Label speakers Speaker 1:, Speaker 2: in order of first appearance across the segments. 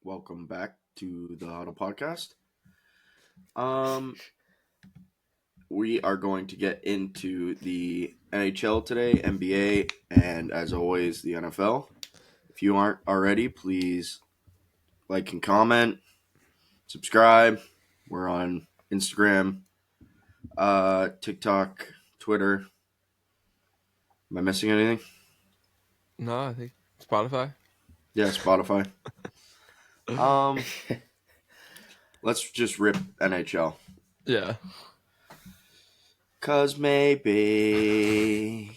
Speaker 1: Welcome back to the HUDDLE Podcast. We are going to get into the NHL today, NBA, and as always, the NFL. If you aren't already, please like and comment, subscribe. We're on Instagram, TikTok, Twitter. Am I missing anything?
Speaker 2: No, I think Spotify.
Speaker 1: Yeah, Spotify. Let's just rip NHL.
Speaker 2: Yeah.
Speaker 1: 'Cause maybe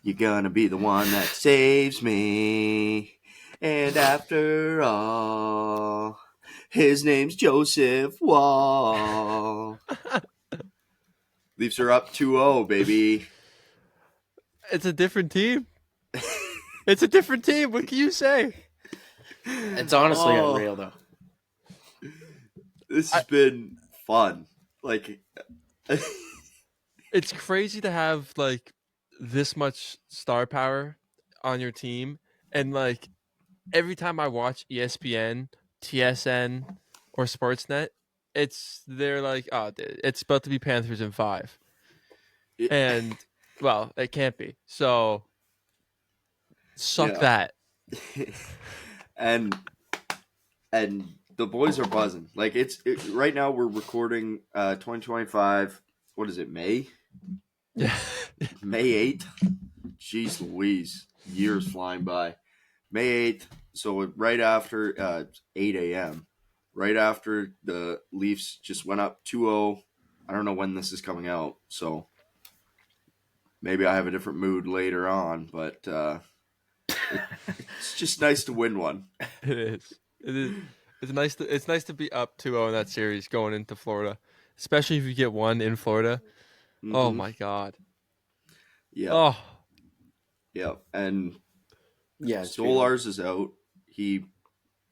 Speaker 1: you're gonna be the one that saves me. And after all, his name's Joseph Wall. Leafs are up 2-0, baby.
Speaker 2: It's a different team. It's a different team. What can you say?
Speaker 3: It's honestly unreal, though.
Speaker 1: This has been fun.
Speaker 2: It's crazy to have this much star power on your team, and every time I watch ESPN, TSN, or Sportsnet, they're like, oh, dude, it's about to be Panthers in 5, and well, it can't be. So suck that.
Speaker 1: and the boys are buzzing. Right now we're recording 2025. What is it, May?
Speaker 2: Yeah.
Speaker 1: May 8th? Jeez Louise. Years flying by. May 8th. So right after 8 a.m. Right after the Leafs just went up 2-0. I don't know when this is coming out. So maybe I have a different mood later on. But it's just nice to win one.
Speaker 2: It is. It's nice to be up 2-0 in that series going into Florida, especially if you get one in Florida. Mm-hmm. Oh my God.
Speaker 1: Yeah.
Speaker 2: Oh.
Speaker 1: Yeah. And
Speaker 3: yeah,
Speaker 1: Stolarz is out. He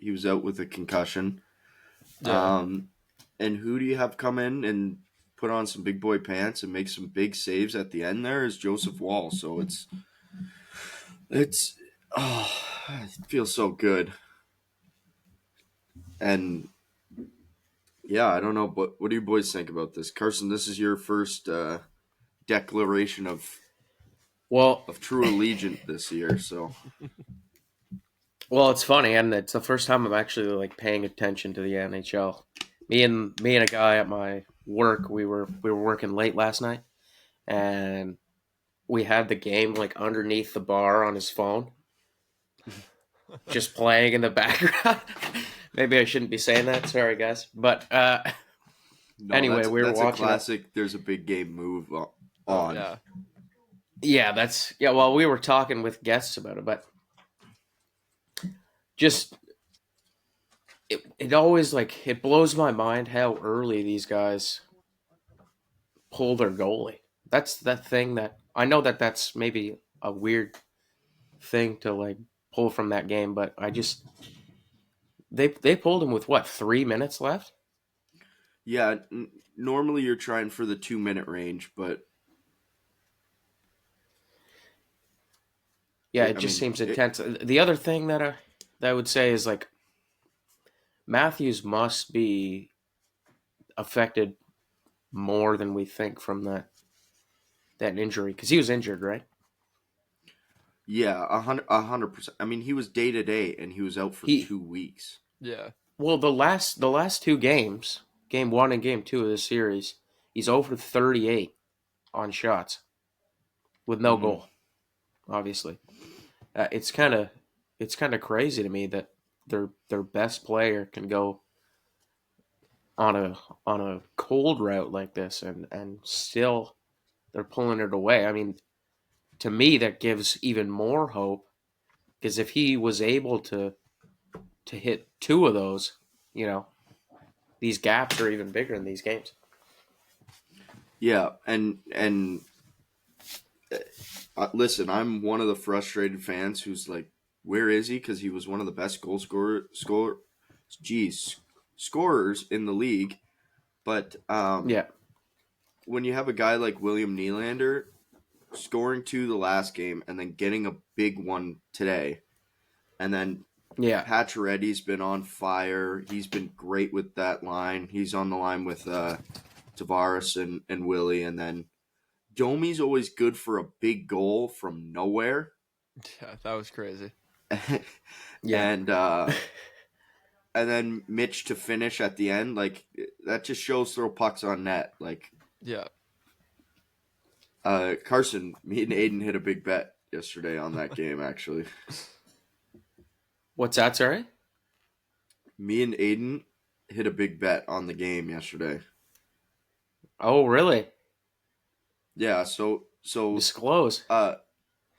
Speaker 1: was out with a concussion.
Speaker 2: Yeah.
Speaker 1: And who do you have come in and put on some big boy pants and make some big saves at the end there is Joseph Wall. So it feels so good. And yeah, I don't know, but what do you boys think about this? Carson, this is your first declaration of true allegiance this year, so.
Speaker 3: Well, it's funny, and it's the first time I'm actually paying attention to the NHL. Me and a guy at my work, we were working late last night, and we had the game underneath the bar on his phone, just playing in the background. Maybe I shouldn't be saying that. Sorry, guys. But anyway, we were watching.
Speaker 1: That's a classic. There's a big game move on.
Speaker 2: Yeah.
Speaker 3: Yeah. Well, we were talking with guests about it, but just it always it blows my mind how early these guys pull their goalie. That's that thing that I know that's maybe a weird thing to pull from that game, but I just they pulled him with 3 minutes left.
Speaker 1: Yeah, normally you're trying for the 2-minute range, but
Speaker 3: yeah, it just seems intense. The other thing that I would say is Matthews must be affected more than we think from that injury, because he was injured, right?
Speaker 1: Yeah, 100%. I mean, he was day to day, and he was out for 2 weeks.
Speaker 2: Yeah.
Speaker 3: Well, the last 2 games, game 1 and game 2 of this series, he's over 38 on shots with no goal. Obviously, it's kind of crazy to me that their best player can go on a cold route like this and still they're pulling it away. I mean, to me that gives even more hope, because if he was able to hit 2 of those, these gaps are even bigger in these games.
Speaker 1: Yeah, and listen, I'm one of the frustrated fans who's like, where is he? Because he was one of the best scorers in the league. But when you have a guy like William Nylander scoring 2 the last game and then getting a big one today, and then
Speaker 3: Yeah.
Speaker 1: Pacioretty's been on fire. He's been great with that line. He's on the line with Tavares and Willie. And then Domi's always good for a big goal from nowhere.
Speaker 2: Yeah, that was crazy.
Speaker 3: Yeah.
Speaker 1: And then Mitch to finish at the end. Like, that just shows throw pucks on net. Like,
Speaker 2: Yeah.
Speaker 1: Carson, me and Aiden hit a big bet yesterday on that game, actually.
Speaker 3: What's that, sorry?
Speaker 1: Me and Aiden hit a big bet on the game yesterday.
Speaker 3: Oh, really?
Speaker 1: Yeah, so
Speaker 3: Disclose.
Speaker 1: I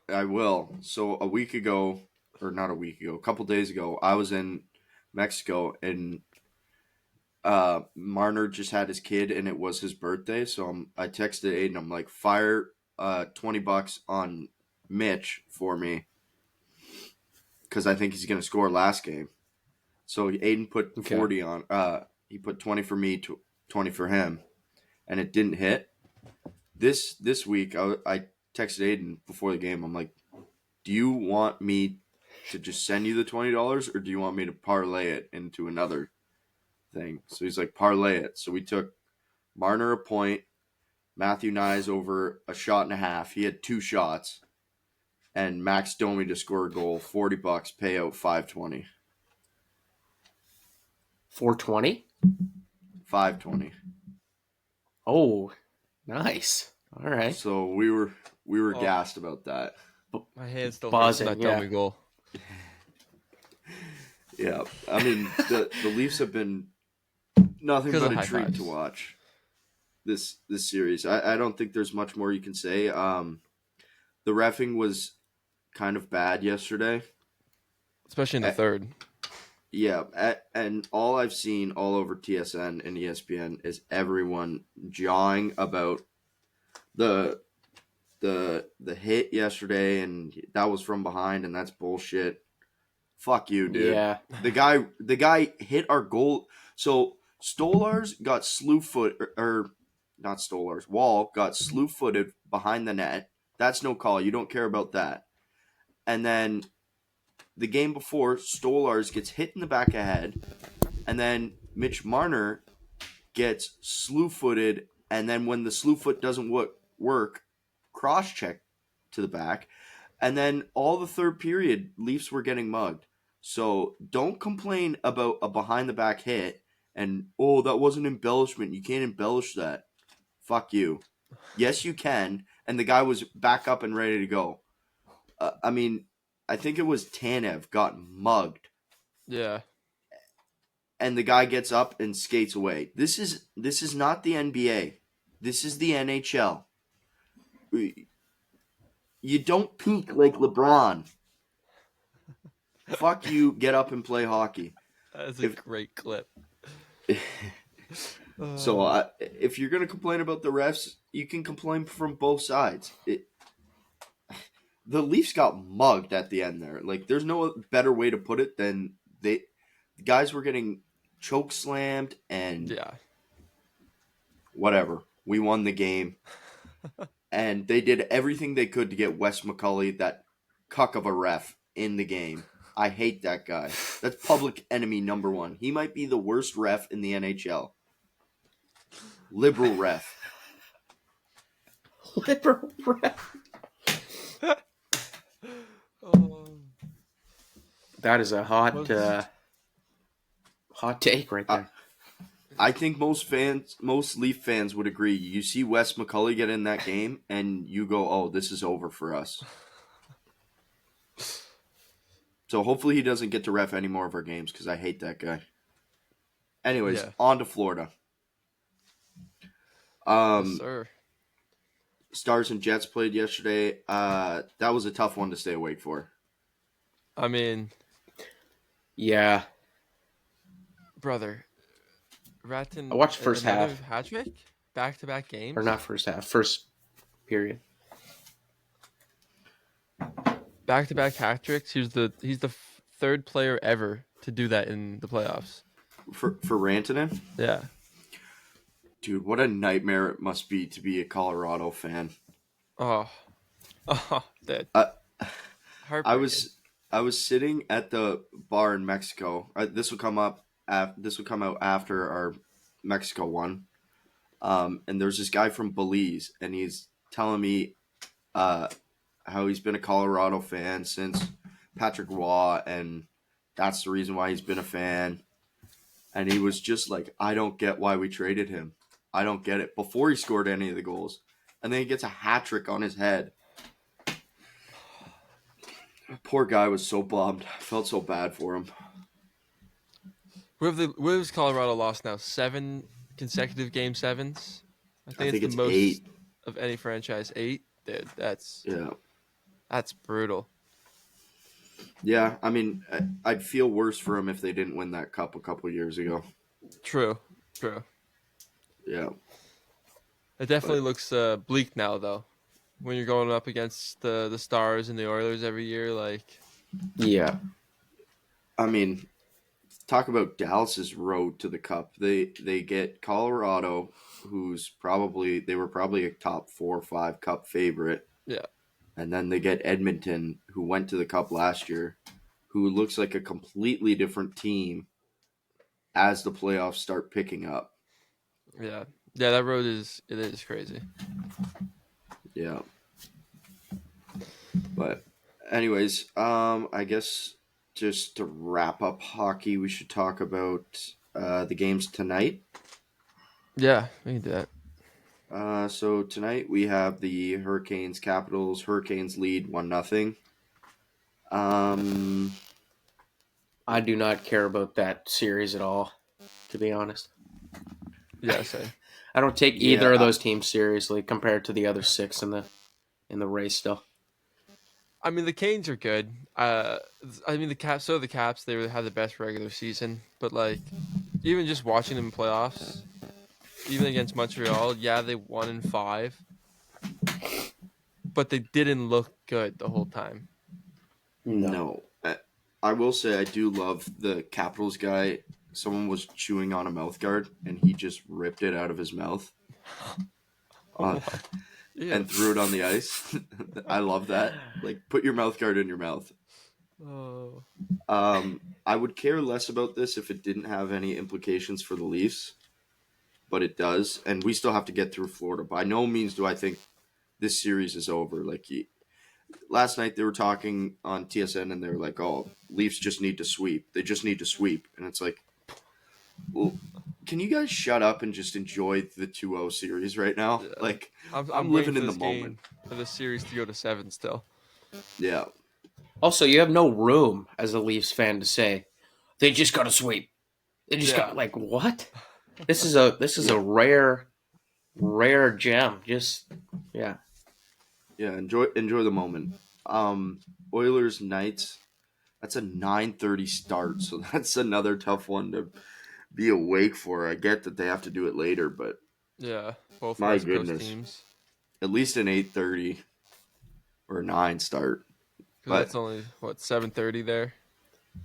Speaker 1: will. So a week ago, or not a week ago, a couple days ago, I was in Mexico and Marner just had his kid and it was his birthday. So I texted Aiden. I'm like, fire $20 on Mitch for me because I think he's gonna score last game. So Aiden put 40 on. He put 20 for me, 20 for him, and it didn't hit. This week, I texted Aiden before the game. I'm like, do you want me to just send you the $20 or do you want me to parlay it into another thing? So he's like, parlay it. So we took Marner a point, Matthew Nyes over a shot and a half. He had 2 shots, and Max Domi to score a goal. $40, payout $520.
Speaker 3: 420?
Speaker 1: $520.
Speaker 3: Oh, nice. All right.
Speaker 1: So we were gassed about that.
Speaker 2: My hand still
Speaker 3: Buzzing,
Speaker 2: hurts from that dummy goal.
Speaker 1: Yeah, I mean the Leafs have been nothing but a treat to watch this series. I don't think there's much more you can say. The reffing was kind of bad yesterday,
Speaker 2: especially in the third.
Speaker 1: Yeah, and all I've seen all over TSN and ESPN is everyone jawing about the hit yesterday, and that was from behind, and that's bullshit. Fuck you, dude.
Speaker 3: Yeah.
Speaker 1: The guy hit our goal. So Stolarz got Wall got slew-footed behind the net. That's no call. You don't care about that. And then the game before, Stolarz gets hit in the back of the head, and then Mitch Marner gets slew-footed, and then when the slew foot doesn't work, cross-check to the back, and then all the third period, Leafs were getting mugged. So don't complain about a behind-the-back hit, and, oh, that wasn't embellishment. You can't embellish that. Fuck you. Yes, you can, and the guy was back up and ready to go. I think it was Tanev got mugged.
Speaker 2: Yeah.
Speaker 1: And the guy gets up and skates away. This is not the NBA. This is the NHL. You don't peak like LeBron. Fuck you, get up and play hockey.
Speaker 2: That's a great clip.
Speaker 1: So if you're going to complain about the refs, you can complain from both sides. The Leafs got mugged at the end there. Like, there's no better way to put it than the guys were getting choke slammed and whatever. We won the game. And they did everything they could to get Wes McCulley, that cuck of a ref, in the game. I hate that guy. That's public enemy number 1. He might be the worst ref in the NHL. Liberal ref.
Speaker 3: Liberal ref. That is a hot take right there.
Speaker 1: I think most Leaf fans would agree. You see Wes McCulley get in that game, and you go, "Oh, this is over for us." So hopefully he doesn't get to ref any more of our games because I hate that guy. Anyways, on to Florida.
Speaker 2: Yes, sir.
Speaker 1: Stars and Jets played yesterday. That was a tough one to stay awake for.
Speaker 2: I mean,
Speaker 3: yeah,
Speaker 2: brother. Ratton.
Speaker 3: I watched first half.
Speaker 2: Hat trick? Back-to-back games?
Speaker 3: Or not first half. First period.
Speaker 2: Back-to-back hat tricks. He's the third player ever to do that in the playoffs.
Speaker 1: For Rantanen?
Speaker 2: Yeah.
Speaker 1: Dude, what a nightmare it must be to be a Colorado fan.
Speaker 2: That.
Speaker 1: I was I was sitting at the bar in Mexico. This will come up. This will come out after our Mexico one. And there's this guy from Belize, and he's telling me uh, how he's been a Colorado fan since Patrick Waugh, and that's the reason why he's been a fan. And he was just like, I don't get why we traded him. I don't get it. Before he scored any of the goals. And then he gets a hat trick on his head. Poor guy was so bummed. I felt so bad for him.
Speaker 2: What has Colorado lost now? 7 consecutive game 7s? I think it's the most
Speaker 1: 8
Speaker 2: of any franchise. 8? Dude, that's brutal.
Speaker 1: Yeah, I mean, I'd feel worse for him if they didn't win that cup a couple years ago.
Speaker 2: True.
Speaker 1: Yeah.
Speaker 2: It definitely looks bleak now, though. When you're going up against the Stars and the Oilers every year, like...
Speaker 3: Yeah.
Speaker 1: I mean, talk about Dallas's road to the cup. They get Colorado, they were probably a top 4 or 5 cup favorite.
Speaker 2: Yeah.
Speaker 1: And then they get Edmonton, who went to the cup last year, who looks like a completely different team as the playoffs start picking up.
Speaker 2: Yeah. Yeah, that road is crazy.
Speaker 1: Yeah. But anyways, I guess just to wrap up hockey, we should talk about the games tonight.
Speaker 2: Yeah, we can do that.
Speaker 1: So tonight we have the Hurricanes Capitals. Hurricanes lead 1-0.
Speaker 3: I do not care about that series at all, to be honest.
Speaker 2: Yeah, same.
Speaker 3: I don't take either of those teams seriously compared to the other 6 in the race still.
Speaker 2: I mean, the Canes are good. I mean, the Caps. So the Caps, they really had the best regular season. But like, even just watching them in playoffs, even against Montreal, yeah, they won in 5, but they didn't look good the whole time.
Speaker 1: No. I will say I do love the Capitals guy. Someone was chewing on a mouth guard, and he just ripped it out of his mouth and threw it on the ice. I love that. Like, put your mouth guard in your mouth.
Speaker 2: Oh.
Speaker 1: I would care less about this if it didn't have any implications for the Leafs, but it does, and we still have to get through Florida. By no means do I think this series is over. Like, last night they were talking on TSN, and they were like, "Oh, Leafs just need to sweep. They just need to sweep," and it's like, well, can you guys shut up and just enjoy the 2-0 series right now? Yeah. Like, I'm living in the moment.
Speaker 2: For the series to go to 7 still.
Speaker 1: Yeah.
Speaker 3: Also, you have no room as a Leafs fan to say they just got to sweep. They just got like what? This is a rare gem. Just yeah.
Speaker 1: Yeah, enjoy the moment. Oilers Knights. That's a 9:30 start, so that's another tough one to be awake for. I get that they have to do it later, but
Speaker 2: yeah, both
Speaker 1: my
Speaker 2: West Coast
Speaker 1: goodness,
Speaker 2: teams.
Speaker 1: At least an 8:30 or 9 start.
Speaker 2: But that's only 7:30 there,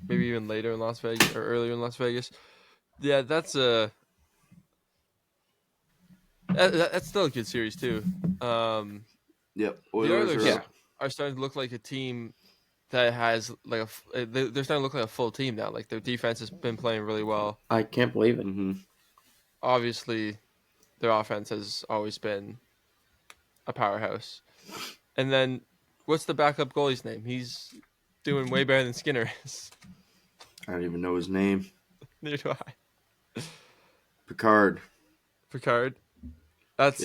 Speaker 2: maybe even later in Las Vegas or earlier in Las Vegas. Yeah, that's still a good series too.
Speaker 1: Yep,
Speaker 2: Oilers are starting to look like a team that has like they're starting to look like a full team now. Like their defense has been playing really well.
Speaker 3: I can't believe it.
Speaker 1: Mm-hmm.
Speaker 2: Obviously, their offense has always been a powerhouse. And then, what's the backup goalie's name? He's doing way better than Skinner is.
Speaker 1: I don't even know his name.
Speaker 2: Neither do I.
Speaker 1: Picard.
Speaker 2: That's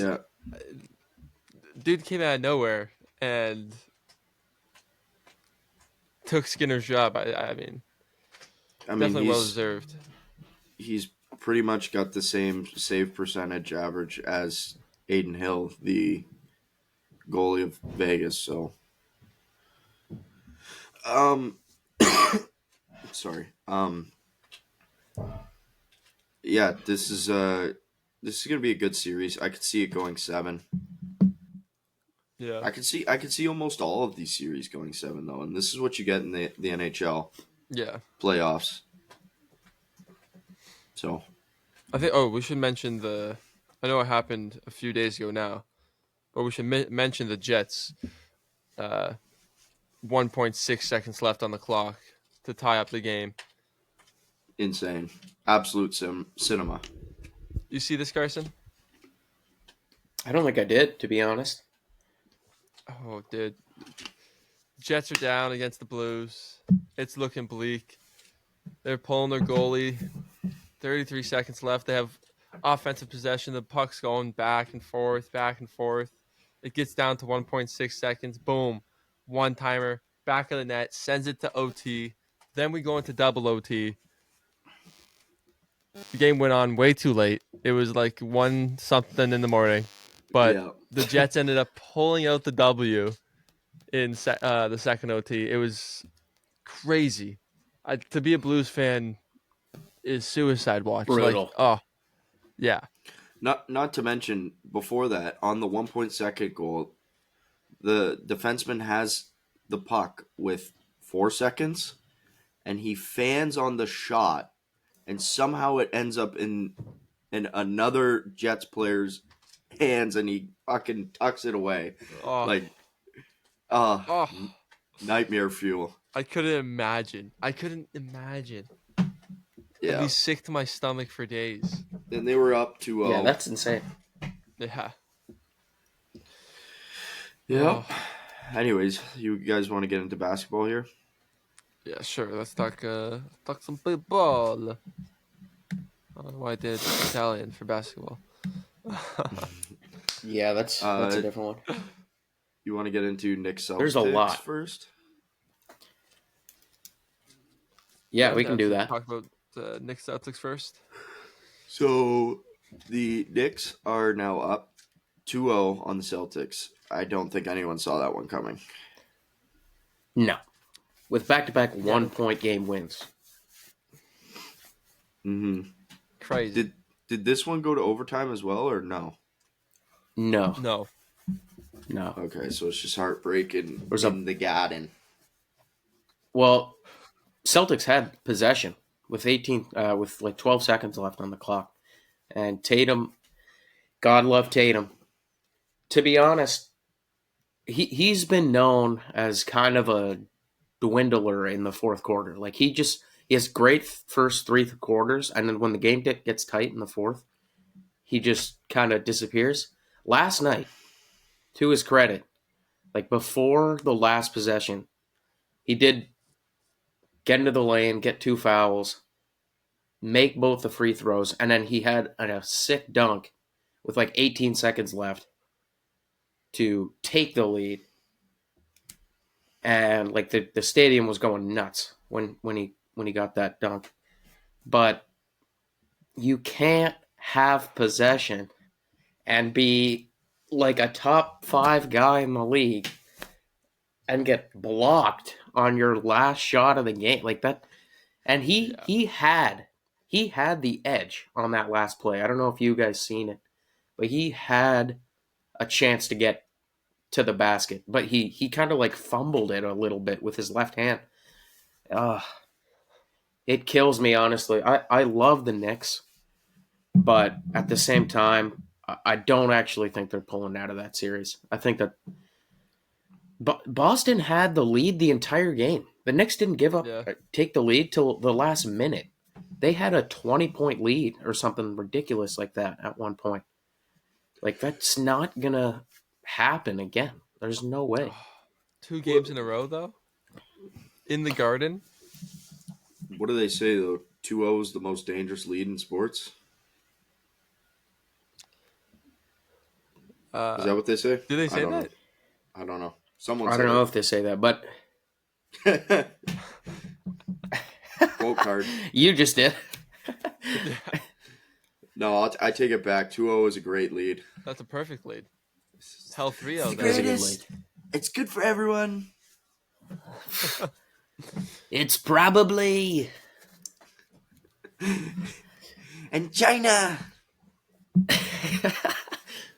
Speaker 2: dude came out of nowhere and took Skinner's job. I mean, definitely well deserved.
Speaker 1: He's pretty much got the same save percentage average as Aiden Hill, the goalie of Vegas. So, sorry. Yeah, this is gonna be a good series. I could see it going 7.
Speaker 2: Yeah,
Speaker 1: I could see almost all of these series going 7 though, and this is what you get in the NHL.
Speaker 2: Yeah,
Speaker 1: playoffs. So,
Speaker 2: I think. Oh, we should mention I know it happened a few days ago now, but we should mention the Jets. 1.6 seconds left on the clock to tie up the game.
Speaker 1: Insane. Absolute cinema.
Speaker 2: You see this, Carson?
Speaker 3: I don't think I did, to be honest.
Speaker 2: Oh, dude. Jets are down against the Blues. It's looking bleak. They're pulling their goalie. 33 seconds left. They have offensive possession. The puck's going back and forth, back and forth. It gets down to 1.6 seconds. Boom. One-timer. Back of the net. Sends it to OT. Then we go into double OT. The game went on way too late. It was like 1-something in the morning. But
Speaker 1: Yeah.
Speaker 2: the Jets ended up pulling out the W in the second OT. It was crazy. To be a Blues fan is suicide watch.
Speaker 3: Brutal.
Speaker 2: Like, oh, yeah.
Speaker 1: Not to mention, before that, on the 1.2 goal, the defenseman has the puck with 4 seconds, and he fans on the shot, and somehow it ends up in another Jets player's hands, and he fucking tucks it away.
Speaker 2: Oh,
Speaker 1: Nightmare fuel.
Speaker 2: I couldn't imagine.
Speaker 1: Yeah.
Speaker 2: I'd be sick to my stomach for days.
Speaker 1: Then they were up 2-0.
Speaker 3: Yeah, that's insane.
Speaker 2: Yeah.
Speaker 1: Yeah.
Speaker 2: Oh.
Speaker 1: Anyways, you guys want to get into basketball here?
Speaker 2: Yeah, sure. Let's talk some football. I don't know why I did Italian for basketball.
Speaker 3: Yeah, that's a different one.
Speaker 1: You want to get into Knicks Celtics
Speaker 3: There's a lot
Speaker 1: first?
Speaker 3: Yeah, we can do that.
Speaker 2: Talk about Knicks Celtics first.
Speaker 1: So the Knicks are now up 2-0 on the Celtics. I don't think anyone saw that one coming.
Speaker 3: No. With back-to-back 1-point game wins.
Speaker 1: Mm-hmm.
Speaker 2: Crazy.
Speaker 1: Did this one go to overtime as well, or no?
Speaker 3: No.
Speaker 1: Okay, so it's just heartbreaking in the garden.
Speaker 3: Well, Celtics had possession with 12 seconds left on the clock. And Tatum, God love Tatum. To be honest, he's been known as kind of a dwindler in the fourth quarter. Like he has great first 3 quarters, and then when the game gets tight in the fourth, he just kind of disappears. Last night, to his credit, like before the last possession, he did get into the lane, get 2 fouls, make both the free throws, and then he had a sick dunk with like 18 seconds left to take the lead. And like the stadium was going nuts when he got that dunk. But you can't have possession and be like a top 5 guy in the league and get blocked on your last shot of the game like that. And he had the edge on that last play. I don't know if you guys seen it, but he had a chance to get to the basket, but he kind of like fumbled it a little bit with his left hand. It kills me, honestly. I love the Knicks, but at the same time, I don't actually think they're pulling out of that series. I think that Boston had the lead the entire game. The Knicks didn't take the lead till the last minute. They had a 20-point lead or something ridiculous like that at one point. Like, that's not going to happen again. There's no way.
Speaker 2: 2 games in a row, though? In the Garden?
Speaker 1: What do they say, though? 2-0 is the most dangerous lead in sports? Is that what they say?
Speaker 2: Do they say that?
Speaker 1: I don't know. Someone
Speaker 3: I
Speaker 1: said
Speaker 3: don't know if they say that, but
Speaker 1: quote card.
Speaker 3: You just did.
Speaker 1: No, I take it back. 2-0 is a great lead.
Speaker 2: That's a perfect lead. Hell 3-0.
Speaker 3: That's a good lead.
Speaker 1: It's good for everyone.
Speaker 3: It's probably
Speaker 1: And China.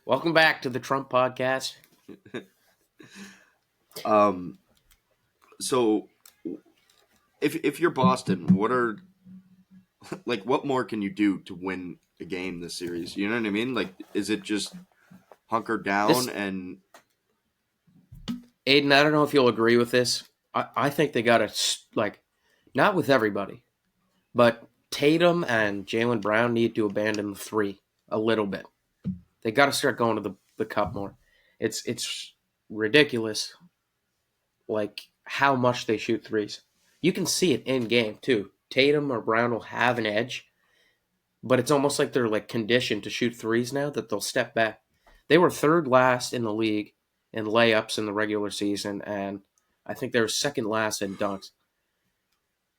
Speaker 3: Welcome back to the Trump podcast.
Speaker 1: So if you're Boston, what more can you do to win a game this series? You know what I mean? Like, is it just hunker down and
Speaker 3: Aiden, I don't know if you'll agree with this, I think they got to, like, not with everybody, but Tatum and Jaylen Brown need to abandon the three a little bit. They got to start going to the cup more. It's ridiculous, like, how much they shoot threes. You can see it in game, too. Tatum or Brown will have an edge, but it's almost like they're, like, conditioned to shoot threes now that they'll step back. They were third last in the league in layups in the regular season, and I think they were second last in dunks.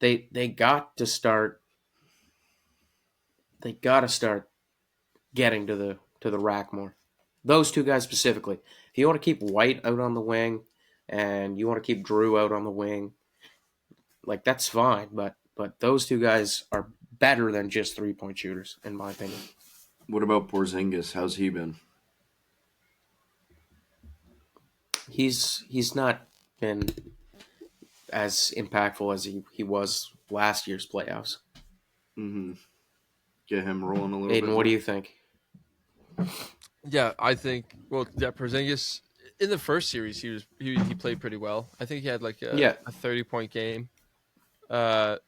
Speaker 3: They got to start. They got to start getting to the rack more. Those two guys specifically. If you want to keep White out on the wing, and you want to keep Drew out on the wing, like, that's fine. But those two guys are better than just 3-point shooters, in my opinion.
Speaker 1: What about Porzingis? How's he been?
Speaker 3: He's not been as impactful as he was last year's playoffs.
Speaker 1: Mm-hmm. Get him rolling a little bit.
Speaker 3: Aiden, what do you think?
Speaker 2: Yeah, I think. Well, yeah, Porzingis in the first series he played pretty well. I think he had like a 30-point game. I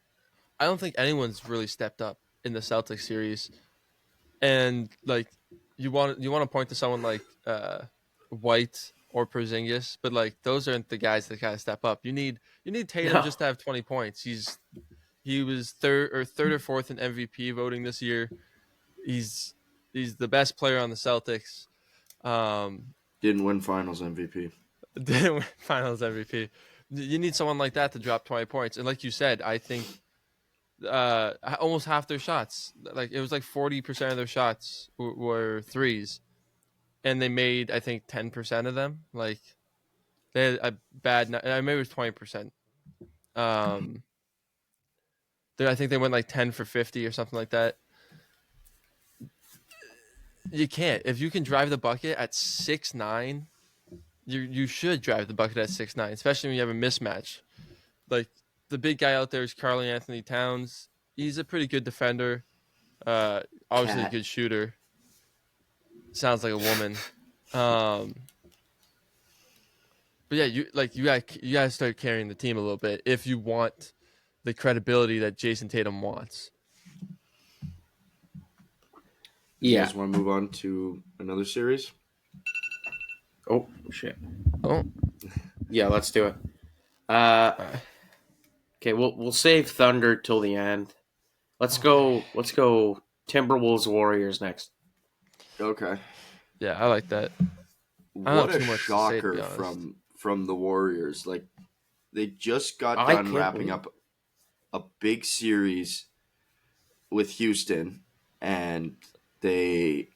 Speaker 2: don't think anyone's really stepped up in the Celtics series, and like you want to point to someone like White or Porzingis, but like those aren't the guys that kind of step up. You need Tatum just to have 20 points. He was third or fourth in MVP voting this year. He's the best player on the Celtics.
Speaker 1: Didn't win Finals MVP.
Speaker 2: Didn't win Finals MVP. You need someone like that to drop 20 points. And like you said, I think almost half their shots, like it was like 40% of their shots were threes. And they made, I think, 10% of them. Like, they had a bad night. Maybe it was 20%. I think they went like 10 for 50 or something like that. You can't. If you can drive the bucket at 6'9", you should drive the bucket at 6'9", especially when you have a mismatch. Like, the big guy out there is Karl-Anthony Towns. He's a pretty good defender. Obviously a good shooter. Sounds like a woman. But yeah, you gotta start carrying the team a little bit if you want the credibility that Jason Tatum wants.
Speaker 1: You guys want to move on to another series?
Speaker 3: Oh shit!
Speaker 2: Oh,
Speaker 3: yeah, let's do it. Okay, we'll save Thunder till the end. Let's go Timberwolves Warriors next.
Speaker 1: Okay.
Speaker 2: Yeah, I like that.
Speaker 1: What a shocker from the Warriors. Like, they just got done wrapping up a big series with Houston, and they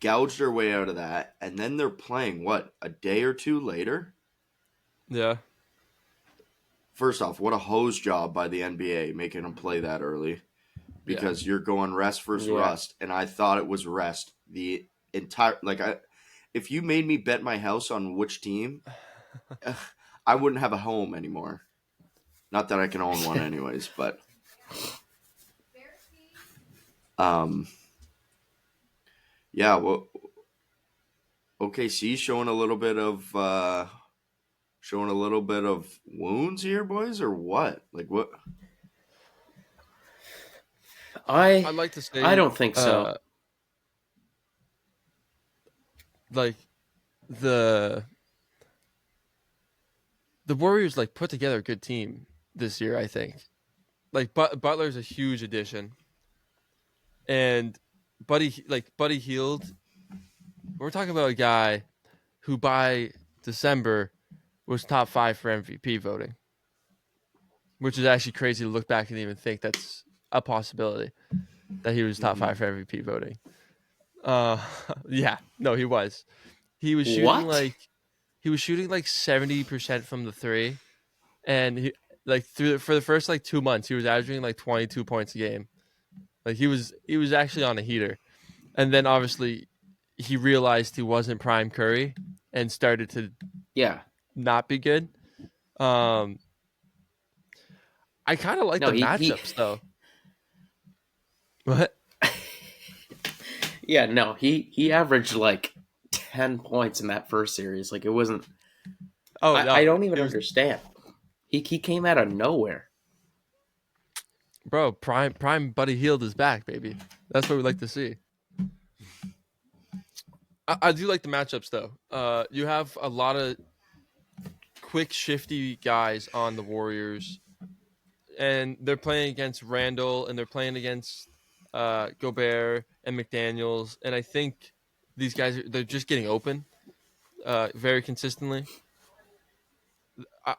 Speaker 1: gouged their way out of that, and then they're playing, a day or two later?
Speaker 2: Yeah.
Speaker 1: First off, what a hose job by the NBA making them play that early, because you're going rest versus rust, and I thought it was rest the entire if you made me bet my house on which team, I wouldn't have a home anymore. Not that I can own one anyways, but yeah, well, OKC showing a little bit of wounds here, boys, or what? Like, what?
Speaker 2: I'd like to say
Speaker 3: I don't think so.
Speaker 2: Like, the Warriors put together a good team this year, I think. Like, Butler's a huge addition, and Buddy Hield. We're talking about a guy who by December was top 5 for MVP voting, which is actually crazy to look back and even think that's a possibility that he was top 5 for MVP voting. Yeah, no, he was. He was shooting like 70% from the three, and he for the first 2 months he was averaging 22 points a game. Like, he was actually on a heater, and then obviously he realized he wasn't prime Curry and started to not be good. I kind of like the matchups though. What?
Speaker 3: Yeah, no, he averaged 10 points in that first series. Like, it wasn't. I don't even understand. He came out of nowhere.
Speaker 2: Bro, prime Buddy Hield is back, baby. That's what we like to see. I do like the matchups though. You have a lot of quick, shifty guys on the Warriors, and they're playing against Randall, and they're playing against Gobert and McDaniels, and I think these guys they're just getting open very consistently.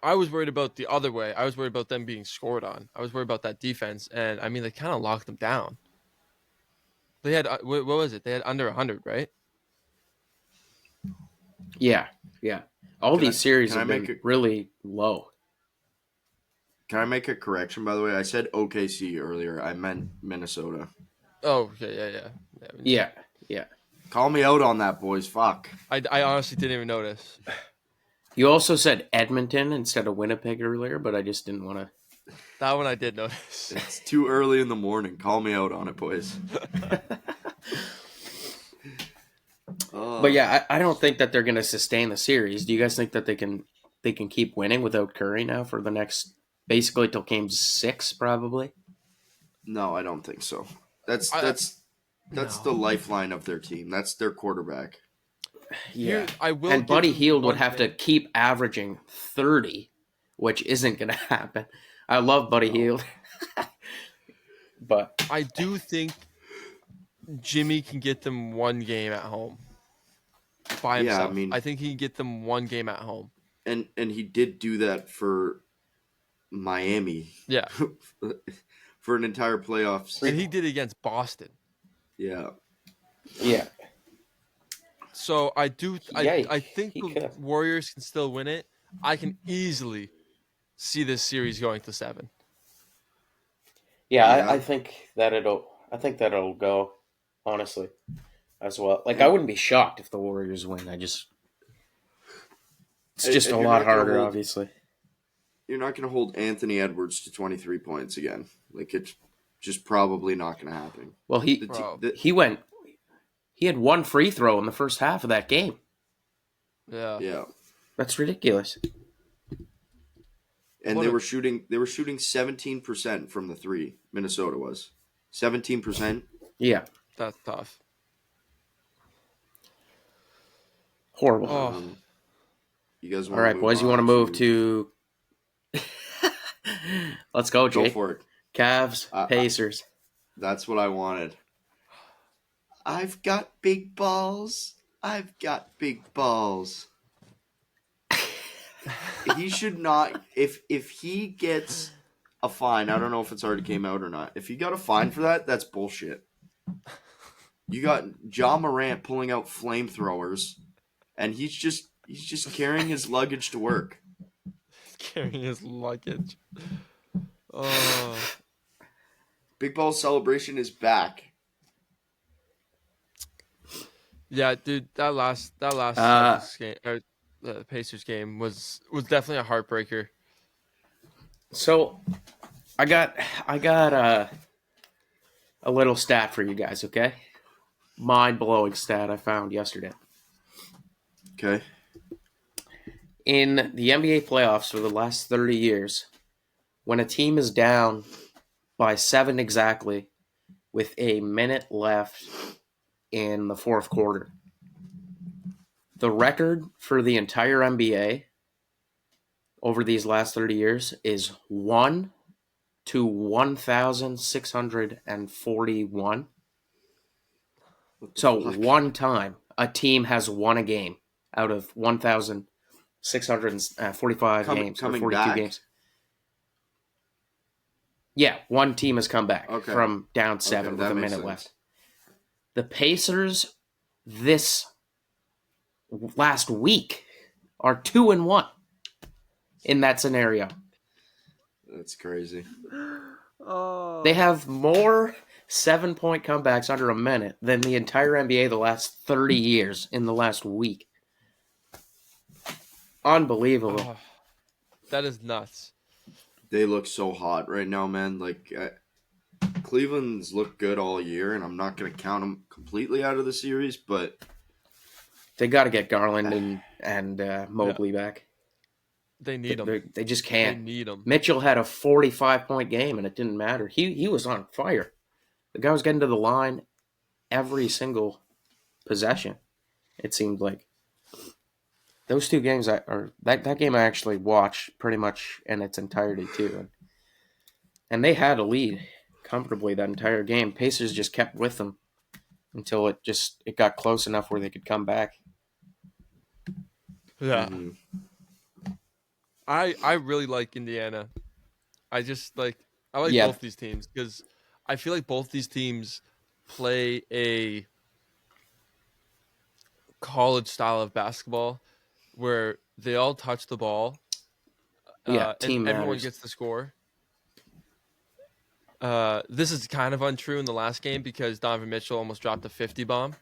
Speaker 2: I was worried about the other way. I was worried about them being scored on. I was worried about that defense, and I mean they kind of locked them down. They had what was it? They had under 100, right?
Speaker 3: Yeah. All these series
Speaker 1: can I
Speaker 3: have
Speaker 1: make
Speaker 3: been
Speaker 1: a-
Speaker 3: really low.
Speaker 1: Can I make a correction, by the way? I said OKC earlier. I meant Minnesota.
Speaker 2: Oh, yeah.
Speaker 3: Yeah.
Speaker 1: Call me out on that, boys. Fuck.
Speaker 2: I honestly didn't even notice.
Speaker 3: You also said Edmonton instead of Winnipeg earlier, but I just didn't want to.
Speaker 2: That one I did notice.
Speaker 1: It's too early in the morning. Call me out on it, boys.
Speaker 3: But yeah, I don't think that they're going to sustain the series. Do you guys think that they can keep winning without Curry now for the next basically till game 6 probably?
Speaker 1: No, I don't think so. That's
Speaker 2: No.
Speaker 1: the lifeline of their team. That's their quarterback.
Speaker 3: Yeah.
Speaker 2: I will.
Speaker 3: And Buddy
Speaker 2: give them
Speaker 3: Hield would
Speaker 2: one
Speaker 3: have to
Speaker 2: thing.
Speaker 3: keep averaging 30, which isn't going to happen. I love Buddy Hield. But
Speaker 2: I do think Jimmy can get them one game at home by
Speaker 1: Yeah,
Speaker 2: himself.
Speaker 1: I mean-
Speaker 2: I think he can get them one game at home.
Speaker 1: And he did do that for Miami
Speaker 2: Yeah,
Speaker 1: for an entire playoffs.
Speaker 2: and he did it against Boston.
Speaker 1: Yeah.
Speaker 3: yeah.
Speaker 2: So I do.
Speaker 3: Yeah,
Speaker 2: I think
Speaker 3: he
Speaker 2: the
Speaker 3: could.
Speaker 2: Warriors can still win it. I can easily see this series going to 7.
Speaker 3: Yeah,
Speaker 1: Yeah.
Speaker 3: I think that it'll go, honestly, as well. Like, I wouldn't be shocked if the Warriors win. It's just
Speaker 1: And
Speaker 3: a
Speaker 1: you're
Speaker 3: lot
Speaker 1: not gonna
Speaker 3: harder,
Speaker 1: hold-
Speaker 3: obviously.
Speaker 1: You're not going to hold Anthony Edwards to 23 points again. Like, it's just probably not going to happen.
Speaker 3: Well, he
Speaker 2: Bro.
Speaker 3: he had one free throw in the first half of that game.
Speaker 2: Yeah.
Speaker 3: That's ridiculous.
Speaker 1: And
Speaker 2: What
Speaker 1: they
Speaker 2: a-
Speaker 1: were shooting 17% from the 3. Minnesota was 17%.
Speaker 3: Yeah,
Speaker 2: That's tough.
Speaker 3: horrible.
Speaker 2: Oh,
Speaker 1: You guys
Speaker 3: All
Speaker 1: want
Speaker 3: right, boys, you want to move to? Let's go,
Speaker 1: Go
Speaker 3: Jake.
Speaker 1: for it.
Speaker 3: Cavs,
Speaker 1: Uh,
Speaker 3: Pacers.
Speaker 1: That's what I wanted. I've got big balls. I've got big balls. He should not. If he gets a fine, I don't know if it's already came out or not. If he got a fine for that, that's bullshit. You got John Morant pulling out flamethrowers, and he's just carrying his luggage to work.
Speaker 2: carrying his luggage. Oh,
Speaker 1: Big ball celebration is back.
Speaker 2: yeah, dude. That last Celtics game, or the Pacers game was definitely a heartbreaker.
Speaker 3: So, I got a little stat for you guys. Okay, mind-blowing stat I found yesterday.
Speaker 1: Okay.
Speaker 3: In the NBA playoffs for the last 30 years, when a team is down by 7 exactly with a minute left in the fourth quarter, the record for the entire NBA over these last 30 years is 1 to 1,641. So
Speaker 1: fuck?
Speaker 3: one time a team has won a game out of 1,645 games or
Speaker 1: coming
Speaker 3: 42
Speaker 1: back?
Speaker 3: games. Yeah, one team has come back
Speaker 1: Okay.
Speaker 3: from down 7
Speaker 1: Okay,
Speaker 3: with
Speaker 1: that
Speaker 3: a
Speaker 1: makes
Speaker 3: minute
Speaker 1: sense.
Speaker 3: left. The Pacers this last week are 2-1 in that scenario.
Speaker 1: That's crazy.
Speaker 2: Oh,
Speaker 3: They have more 7-point comebacks under a minute than the entire NBA the last 30 years in the last week. Unbelievable.
Speaker 2: oh, that is nuts.
Speaker 1: They look so hot right now, man. Like, Cleveland's looked good all year, and I'm not going to count them completely out of the series, but
Speaker 3: They got to get Garland and Mobley back.
Speaker 2: They need him.
Speaker 3: They just
Speaker 2: They
Speaker 3: can't.
Speaker 2: need him.
Speaker 3: Mitchell had a 45-point game, and it didn't matter. He was on fire. The guy was getting to the line every single possession, it seemed like. Those two games, that game I actually watched pretty much in its entirety, too. And they had a lead comfortably that entire game. Pacers just kept with them until it got close enough where they could come back.
Speaker 2: Yeah.
Speaker 1: Mm-hmm.
Speaker 2: I really like Indiana. I like
Speaker 3: Yeah.
Speaker 2: both these teams because I feel like both these teams play a college style of basketball where they all touch the ball.
Speaker 3: Yeah, team
Speaker 2: and everyone
Speaker 3: matters.
Speaker 2: gets the score. This is kind of untrue in the last game because Donovan Mitchell almost dropped a 50 bomb.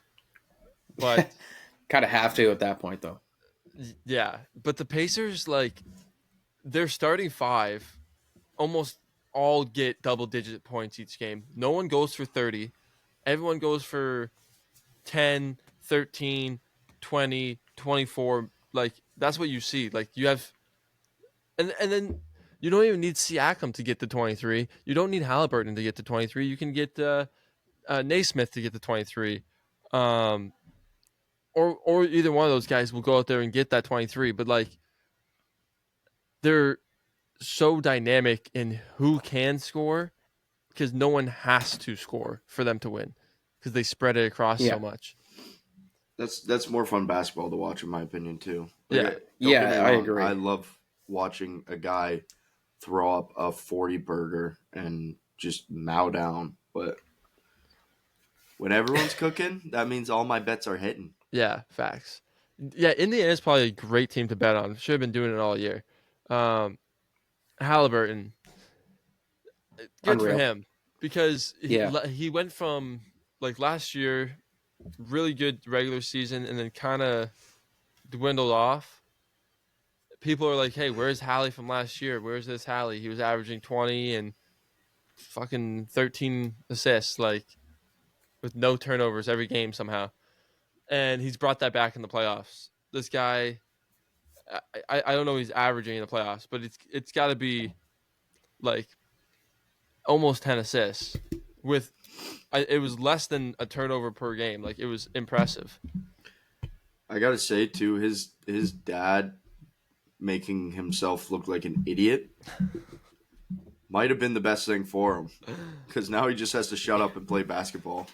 Speaker 2: But
Speaker 3: kind of have to at that point, though.
Speaker 2: yeah, but the Pacers, like, their starting five almost all get double-digit points each game. No one goes for 30. Everyone goes for 10, 13, 20, 24. Like, that's what you see. Like, you have – and then you don't even need Siakam to get to 23. You don't need Halliburton to get to 23. You can get Naismith to get to 23. Or either one of those guys will go out there and get that 23. But, like, they're so dynamic in who can score because no one has to score for them to win because they spread it across so much.
Speaker 1: That's more fun basketball to watch, in my opinion, too.
Speaker 2: Yeah.
Speaker 3: I agree.
Speaker 1: I love watching a guy throw up a 40 burger and just mow down. But when everyone's cooking, that means all my bets are hitting.
Speaker 2: Yeah, facts. Yeah, Indiana is probably a great team to bet on. Should have been doing it all year. Halliburton, good
Speaker 3: Unreal.
Speaker 2: for him because he went from, like, last year, really good regular season and then kind of dwindled off. People are like, hey, where's Hallie from last year? Where's this Hallie? He was averaging 20 and fucking 13 assists, like, with no turnovers every game somehow. And he's brought that back in the playoffs. This guy, I don't know what he's averaging in the playoffs, but it's got to be, like, almost 10 assists. It was less than a turnover per game. Like, it was impressive.
Speaker 1: I gotta say, too, his dad making himself look like an idiot might have been the best thing for him because now he just has to shut up and play basketball.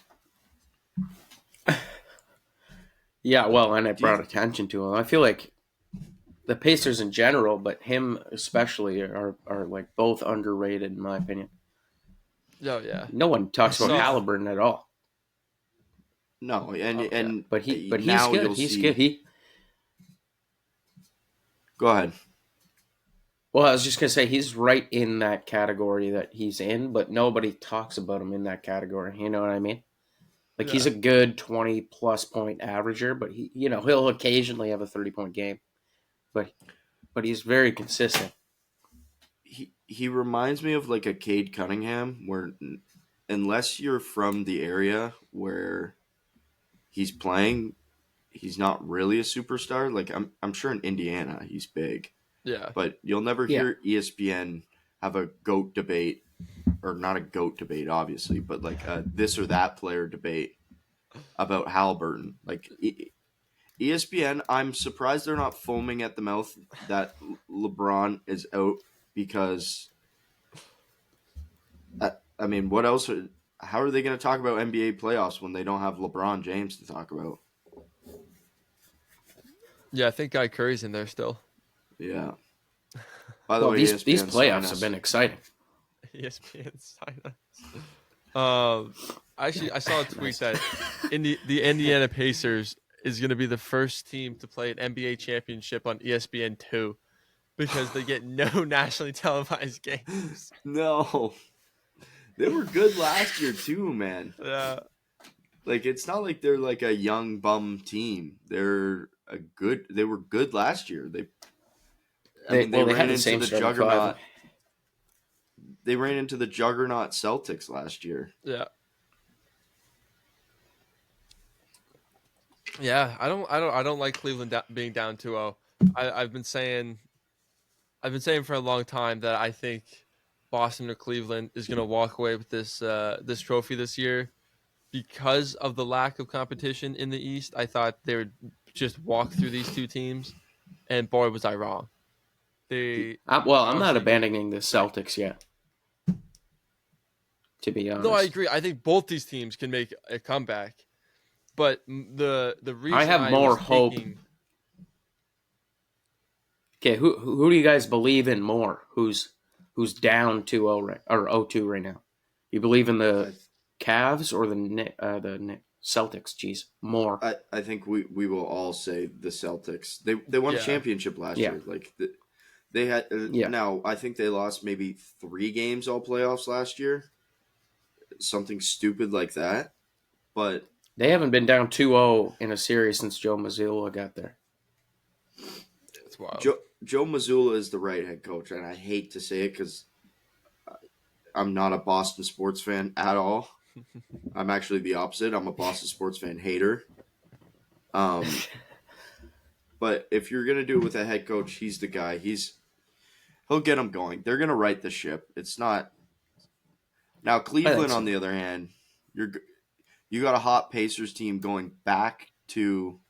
Speaker 3: Yeah, well, and it brought attention to him. I feel like the Pacers in general, but him especially, are like both underrated in my opinion.
Speaker 2: Oh yeah.
Speaker 3: No one talks about Halliburton at all.
Speaker 1: No,
Speaker 3: But he's
Speaker 1: now
Speaker 3: good.
Speaker 1: you'll
Speaker 3: He's
Speaker 1: see.
Speaker 3: good.
Speaker 1: Go ahead.
Speaker 3: Well, I was just gonna say he's right in that category that he's in, but nobody talks about him in that category. You know what I mean? Like, he's a good 20-plus point averager, but he'll occasionally have a 30-point game. But he's very consistent.
Speaker 1: He reminds me of, like, a Cade Cunningham, where unless you're from the area where he's playing, he's not really a superstar. Like, I'm sure in Indiana he's big.
Speaker 2: Yeah.
Speaker 1: But you'll never hear ESPN have a GOAT debate, or not a GOAT debate, obviously, but like a this or that player debate about Halliburton. Like, ESPN, I'm surprised they're not foaming at the mouth that LeBron is out because, I mean, what else? How are they going to talk about NBA playoffs when they don't have LeBron James to talk about?
Speaker 2: Yeah, I think Guy Curry's in there still.
Speaker 1: Yeah. By the way,
Speaker 3: these
Speaker 1: ESPN
Speaker 3: playoffs have been exciting.
Speaker 2: ESPN sign us. Actually, I saw a tweet that the Indiana Pacers is going to be the first team to play an NBA championship on ESPN2 because they get no nationally televised games.
Speaker 1: No. They were good last year too, man.
Speaker 2: Yeah.
Speaker 1: Like, it's not like they're like a young bum team. They were good last year. They ran into the juggernaut. They ran into the juggernaut Celtics last year.
Speaker 2: Yeah. Yeah, I don't like Cleveland being down 2-0. I've been saying I've been saying for a long time that I think Boston or Cleveland is going to walk away with this trophy this year because of the lack of competition in the East. I thought they would just walk through these two teams, and boy, was I wrong. They
Speaker 3: I'm not abandoning the Celtics yet. To be honest,
Speaker 2: no, I agree. I think both these teams can make a comeback, but the reason
Speaker 3: I have more
Speaker 2: was
Speaker 3: hope. Okay, who do you guys believe in more? Who's down 2-0 or 0-2 right now? You believe in the Cavs or the Celtics? Jeez, more.
Speaker 1: I think we will all say the Celtics. They won a championship last year. Like they had. Now I think they lost maybe 3 games all playoffs last year. Something stupid like that. But
Speaker 3: they haven't been down 2-0 in a series since Joe Mazzulla got there.
Speaker 2: That's wild.
Speaker 1: Joe Mazzulla is the right head coach, and I hate to say it because I'm not a Boston sports fan at all. I'm actually the opposite. I'm a Boston sports fan hater. But if you're gonna do it with a head coach, he's the guy. He'll get them going. They're gonna right the ship. It's not. Now Cleveland, on the other hand, you got a hot Pacers team going back to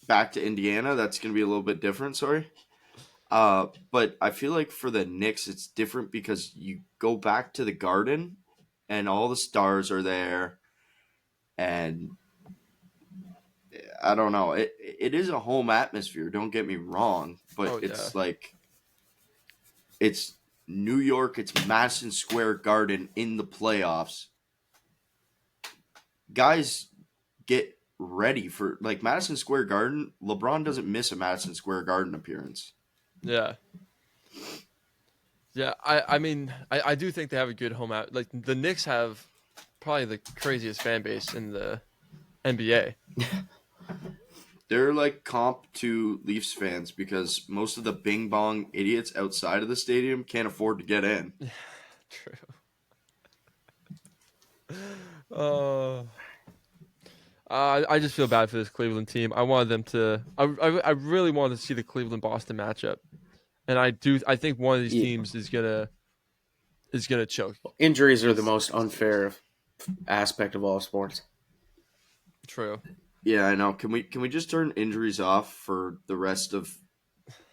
Speaker 1: Indiana. That's going to be a little bit different, sorry. But I feel like for the Knicks, it's different because you go back to the Garden and all the stars are there. And I don't know. It is a home atmosphere, don't get me wrong. But it's like, it's New York, it's Madison Square Garden in the playoffs. Guys get ready for, like, Madison Square Garden. LeBron doesn't miss a Madison Square Garden appearance.
Speaker 2: Yeah. I mean, I do think they have a good home out. Like, the Knicks have probably the craziest fan base in the NBA.
Speaker 1: They're like comp to Leafs fans because most of the bing bong idiots outside of the stadium can't afford to get in.
Speaker 2: True. I just feel bad for this Cleveland team. I wanted them to. I really wanted to see the Cleveland Boston matchup, and I think one of these teams is gonna choke.
Speaker 3: Injuries are the most unfair aspect of all sports.
Speaker 2: True.
Speaker 3: Yeah,
Speaker 1: I know. Can we just turn injuries off for the rest of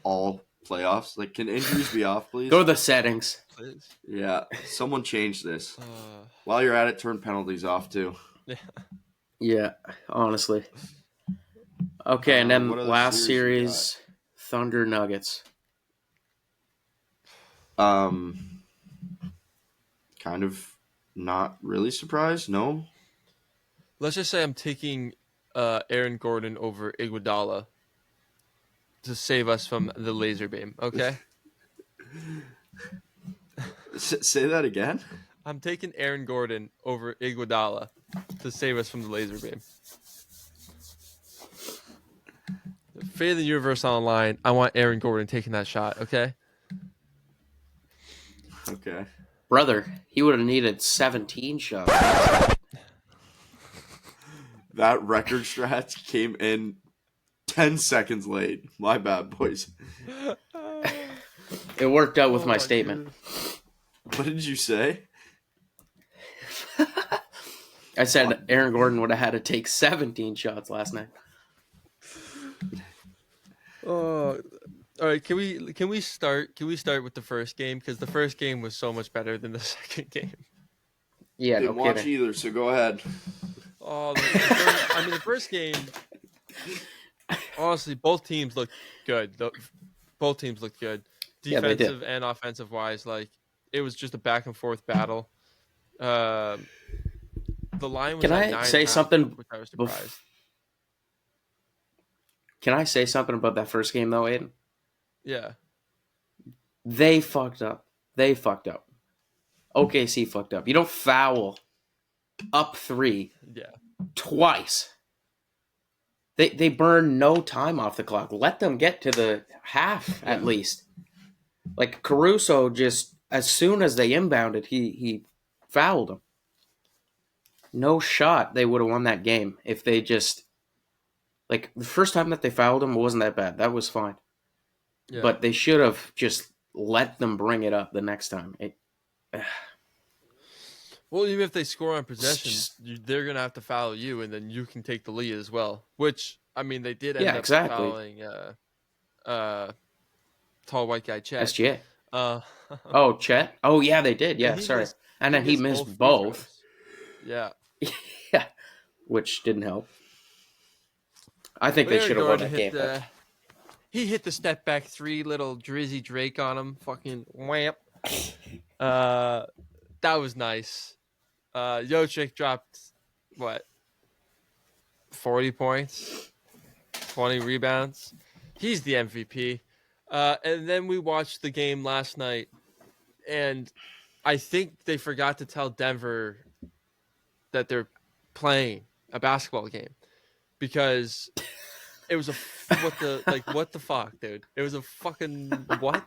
Speaker 1: all playoffs? Like, can injuries be off, please?
Speaker 3: Go to the settings.
Speaker 2: Please.
Speaker 1: Yeah, someone change this. While you're at it, turn penalties off too.
Speaker 3: Yeah, honestly. Okay, and then last series, Thunder Nuggets.
Speaker 1: Kind of not really surprised, no?
Speaker 2: Let's just say I'm taking Aaron Gordon over Iguodala to save us from the laser beam, okay?
Speaker 1: Say that again?
Speaker 2: I'm taking Aaron Gordon over Iguodala to save us from the laser beam. The fate of the universe on the line. I want Aaron Gordon taking that shot, okay?
Speaker 1: Okay.
Speaker 3: Brother, he would have needed 17 shots.
Speaker 1: That record strat came in 10 seconds late. My bad, boys.
Speaker 3: It worked out with my statement.
Speaker 1: Goodness. What did you say?
Speaker 3: I said Aaron Gordon would have had to take 17 shots last night.
Speaker 2: All right. Can we start with the first game, because the first game was so much better than the second game.
Speaker 3: Yeah,
Speaker 1: didn't watch either, so go ahead.
Speaker 2: Oh, the first game. Honestly, both teams looked good. Both teams looked good, defensive and offensive wise. Like, it was just a back and forth battle. The line was.
Speaker 3: Can I say something?
Speaker 2: Which I was surprised.
Speaker 3: Can I say something about that first game though, Aiden?
Speaker 2: Yeah.
Speaker 3: They fucked up. OKC fucked up. You don't foul up 3 twice. They burn no time off the clock. Let them get to the half at least. Like, Caruso, just as soon as they inbounded, he fouled him. No shot they would have won that game if they just Like, the first time that they fouled him wasn't that bad. That was fine.
Speaker 2: Yeah.
Speaker 3: But they should have just let them bring it up the next time.
Speaker 2: Well, even if they score on possession,
Speaker 3: just-
Speaker 2: they're gonna have to foul you, and then you can take the lead as well. Which, I mean, they did end
Speaker 3: Yeah,
Speaker 2: up
Speaker 3: exactly.
Speaker 2: fouling tall white guy Chet.
Speaker 3: SGA.
Speaker 2: Uh,
Speaker 3: Oh, Chet? Oh, yeah, they did. Yeah,
Speaker 2: and he
Speaker 3: sorry.
Speaker 2: missed-
Speaker 3: And then he missed
Speaker 2: free
Speaker 3: both.
Speaker 2: throws. Yeah.
Speaker 3: Yeah, which didn't help. I think they
Speaker 2: But
Speaker 3: should have
Speaker 2: Aaron
Speaker 3: won
Speaker 2: Gordon
Speaker 3: that game.
Speaker 2: he hit the step back three, little Drizzy Drake on him. Fucking whamp. That was nice. Jokic dropped, what, 40 points? 20 rebounds? He's the MVP. And then we watched the game last night, and I think they forgot to tell Denver that they're playing a basketball game because it was what the fuck, dude? It was a fucking what?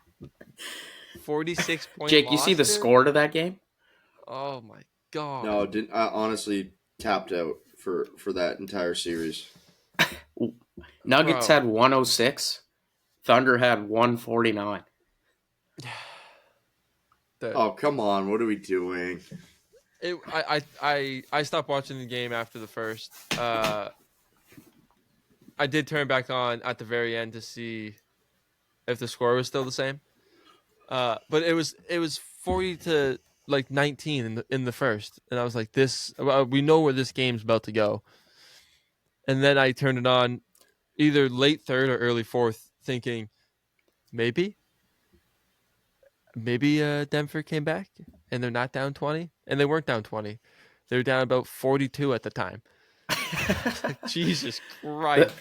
Speaker 2: 46 point
Speaker 3: Jake, you
Speaker 2: loss,
Speaker 3: see the
Speaker 2: dude?
Speaker 3: score to that game?
Speaker 2: Oh my god.
Speaker 1: No, didn't I honestly tapped out for that entire series.
Speaker 3: Nuggets
Speaker 2: Bro.
Speaker 3: had 106. Thunder had 149.
Speaker 2: Dude.
Speaker 1: Oh, come on. What are we doing?
Speaker 2: I stopped watching the game after the first. I did turn back on at the very end to see if the score was still the same. But it was 40 to like 19 in the first, and I was like, we know where this game's about to go. And then I turned it on, either late third or early fourth, thinking maybe Denver came back and they're not down 20, and they weren't down 20. They were down about 42 at the time. Like, Jesus Christ.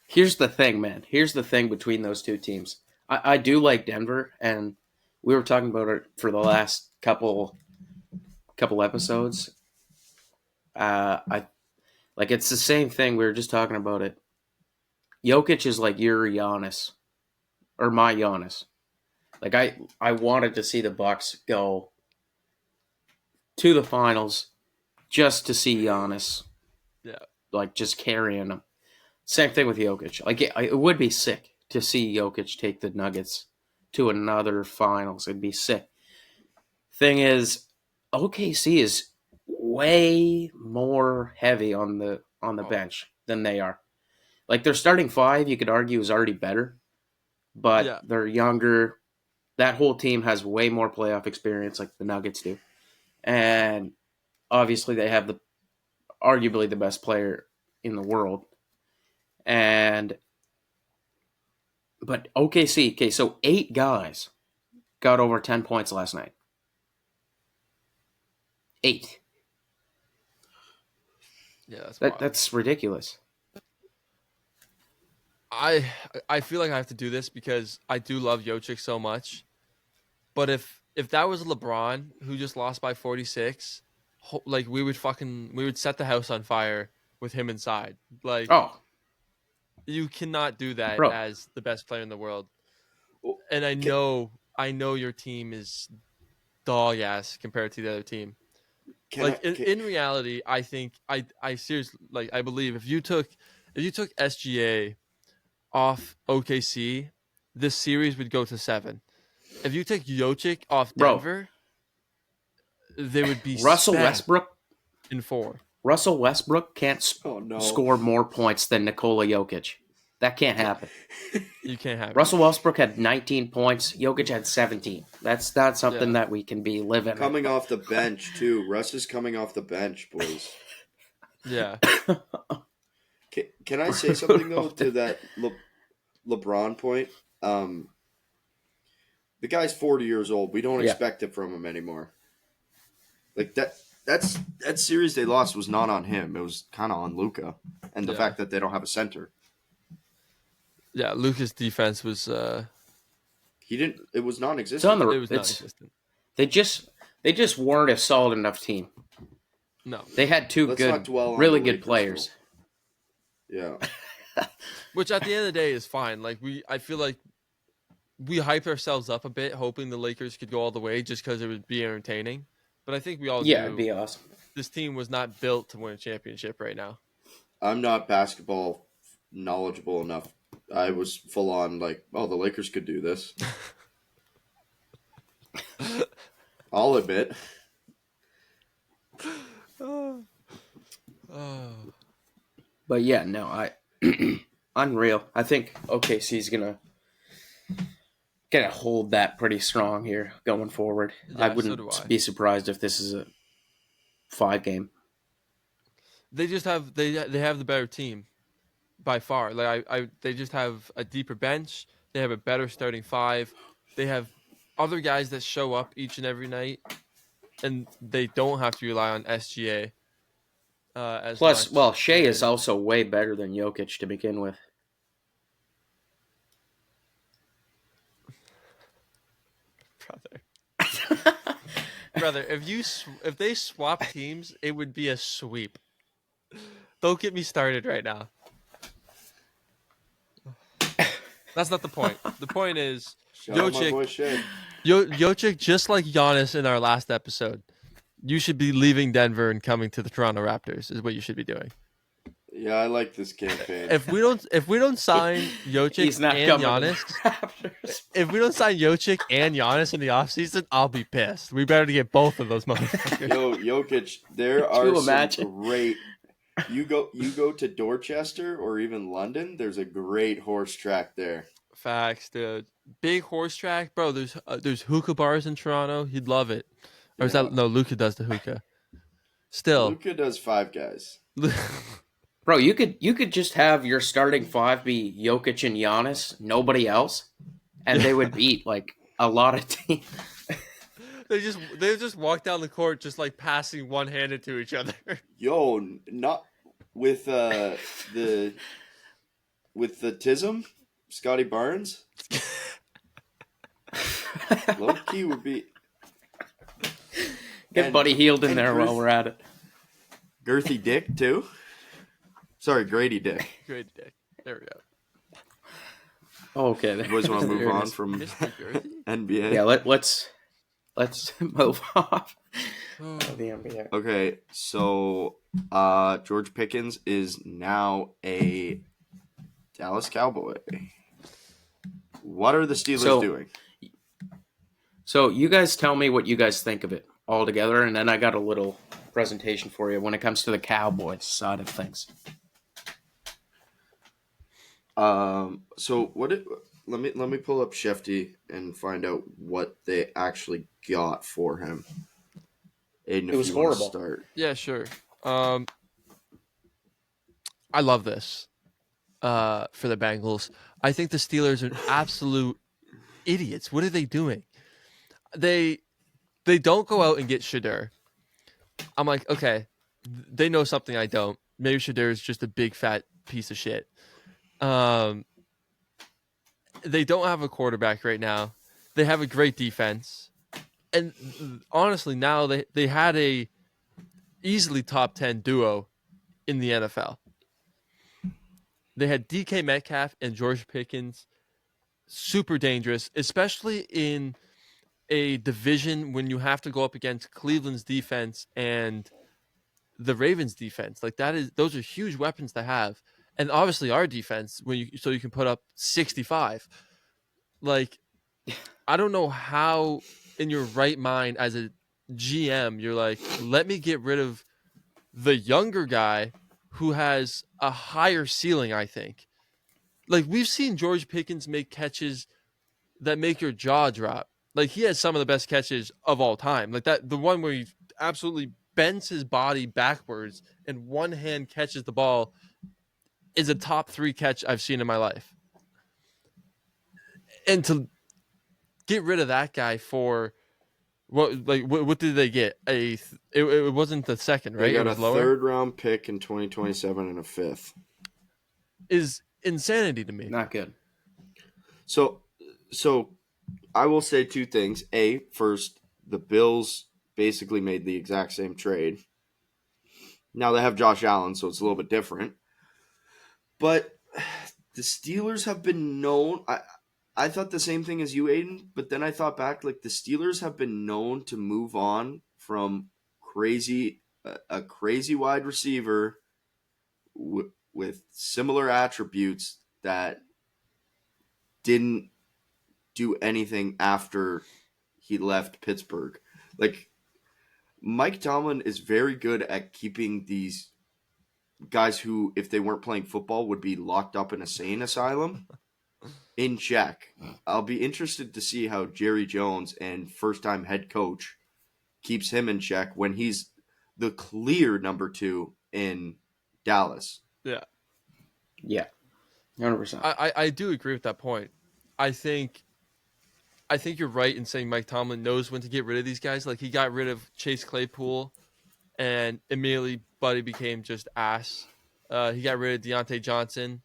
Speaker 3: Here's the thing, man. Here's the thing between those two teams. I do like Denver, and we were talking about it for the last couple episodes. It's the same thing. We were just talking about it. Jokic is like your Giannis, or my Giannis. Like, I wanted to see the Bucks go to the finals just to see Giannis.
Speaker 2: Yeah.
Speaker 3: Like, just carrying them. Same thing with Jokic. Like, it would be sick to see Jokic take the Nuggets to another finals. It'd be sick. Thing is, OKC is way more heavy on the bench than they are. Like, their starting five, you could argue, is already better, but they're younger. That whole team has way more playoff experience, like the Nuggets do, and obviously they have arguably the best player in the world. But OKC, okay, so 8 guys got over 10 points last night. 8.
Speaker 2: Yeah,
Speaker 3: That's ridiculous.
Speaker 2: I feel like I have to do this because I do love Jokic so much. But if that was LeBron who just lost by 46, like we would set the house on fire with him inside. Like, you cannot do that as the best player in the world. And I know your team is dog ass compared to the other team. In reality, I think I seriously, like, I believe if you took SGA off OKC, this series would go to 7. If you take Jokic off Denver, they would be
Speaker 3: Russell Westbrook
Speaker 2: in 4.
Speaker 3: Russell Westbrook can't score more points than Nikola Jokic. That can't happen.
Speaker 2: You can't have
Speaker 3: Russell Westbrook had 19 points. Jokic had 17. That's not something that we can be living.
Speaker 1: Coming off the bench too. Russ is coming off the bench, boys.
Speaker 2: Yeah.
Speaker 1: Can I say something though to that LeBron point? The guy's 40 years old. We don't expect it from him anymore. Like that series they lost was not on him. It was kind of on Luka and the fact that they don't have a center.
Speaker 2: Yeah, Luka's defense was
Speaker 1: it was non-existent.
Speaker 2: It was non-existent.
Speaker 3: They just weren't a solid enough team.
Speaker 2: No.
Speaker 3: They had 2 really good players.
Speaker 1: Yeah.
Speaker 2: Which at the end of the day is fine. Like, I feel like we hyped ourselves up a bit, hoping the Lakers could go all the way just because it would be entertaining. But I think we all knew
Speaker 3: it'd be awesome.
Speaker 2: This team was not built to win a championship right now.
Speaker 1: I'm not basketball knowledgeable enough. I was full on like, oh, the Lakers could do this. I'll admit.
Speaker 2: Oh.
Speaker 3: But yeah, no, unreal. I think OKC's gonna hold that pretty strong here going forward.
Speaker 2: Yeah,
Speaker 3: I wouldn't
Speaker 2: so do I.
Speaker 3: be surprised if this is a 5-game.
Speaker 2: They just have they have the better team by far. Like they just have a deeper bench. They have a better starting five. They have other guys that show up each and every night, and they don't have to rely on SGA as
Speaker 3: Plus,
Speaker 2: much.
Speaker 3: well, Shea is also way better than Jokic to begin with.
Speaker 2: Brother, if they swap teams, it would be a sweep. Don't get me started right now. That's not the point. The point is Jokic, just like Giannis in our last episode, you should be leaving Denver and coming to the Toronto Raptors is what you should be doing.
Speaker 1: Yeah, I like this campaign.
Speaker 2: If we don't sign Jokic and Giannis, if we don't sign Jokic and Giannis in the offseason, I'll be pissed. We better get both of those motherfuckers.
Speaker 1: Yo, Jokic, there are some great. You go to Dorchester or even London. There's a great horse track there.
Speaker 2: Facts, dude. Big horse track, bro. There's hookah bars in Toronto. You'd love it. Or is that no? Luka does the hookah. Still,
Speaker 1: Luka does Five Guys.
Speaker 3: Bro, you could just have your starting five be Jokic and Giannis, nobody else, and they would beat like a lot of teams.
Speaker 2: They just walk down the court just like passing one-handed to each other.
Speaker 1: Yo, not with the Tism, Scotty Barnes. Low key would be.
Speaker 3: Get Buddy Hield in there while we're at it.
Speaker 1: Girthy Dick too. Sorry, Grady Dick.
Speaker 2: Grady Dick. There we go.
Speaker 3: Okay.
Speaker 1: You boys want to move on from NBA?
Speaker 3: Yeah, let's move off of the NBA.
Speaker 1: Okay, so George Pickens is now a Dallas Cowboy. What are the Steelers doing?
Speaker 3: So you guys tell me what you guys think of it all together, and then I got a little presentation for you when it comes to the Cowboys side of things.
Speaker 1: So let me pull up Shefty and find out what they actually got for him. Aiden,
Speaker 3: it was horrible.
Speaker 1: Start.
Speaker 2: Yeah, sure. I love this for the Bengals. I think the Steelers are absolute idiots. What are they doing? They don't go out and get Shadur. I'm like, okay, they know something I don't. Maybe Shadur is just a big fat piece of shit. They don't have a quarterback right now. They have a great defense. And honestly, now they had a easily top 10 duo in the NFL. They had DK Metcalf and George Pickens. Super dangerous, especially in a division when you have to go up against Cleveland's defense and the Ravens defense. Like those are huge weapons to have. And obviously our defense so you can put up 65. Like, I don't know how in your right mind as a GM, you're like, let me get rid of the younger guy who has a higher ceiling, I think. Like, we've seen George Pickens make catches that make your jaw drop. Like, he has some of the best catches of all time. Like the one where he absolutely bends his body backwards and one hand catches the ball is a top 3 catch I've seen in my life. And to get rid of that guy for what did they get? It wasn't the second, right?
Speaker 1: They got
Speaker 2: it was
Speaker 1: a
Speaker 2: lower.
Speaker 1: 3rd round pick in 2027 and a 5th.
Speaker 2: Is insanity to me.
Speaker 3: Not good.
Speaker 1: So I will say 2 things. First, the Bills basically made the exact same trade. Now they have Josh Allen, so it's a little bit different. But the Steelers have been known. I thought the same thing as you, Aiden, but then I thought back, like, the Steelers have been known to move on from a crazy wide receiver with similar attributes that didn't do anything after he left Pittsburgh. Like, Mike Tomlin is very good at keeping these guys who, if they weren't playing football, would be locked up in a sane asylum in check. I'll be interested to see how Jerry Jones and first-time head coach keeps him in check when he's the clear number 2 in Dallas.
Speaker 2: Yeah.
Speaker 3: Yeah. 100%.
Speaker 2: I do agree with that point. I think you're right in saying Mike Tomlin knows when to get rid of these guys. Like, he got rid of Chase Claypool, and immediately Buddy became just ass. He got rid of Deontay Johnson,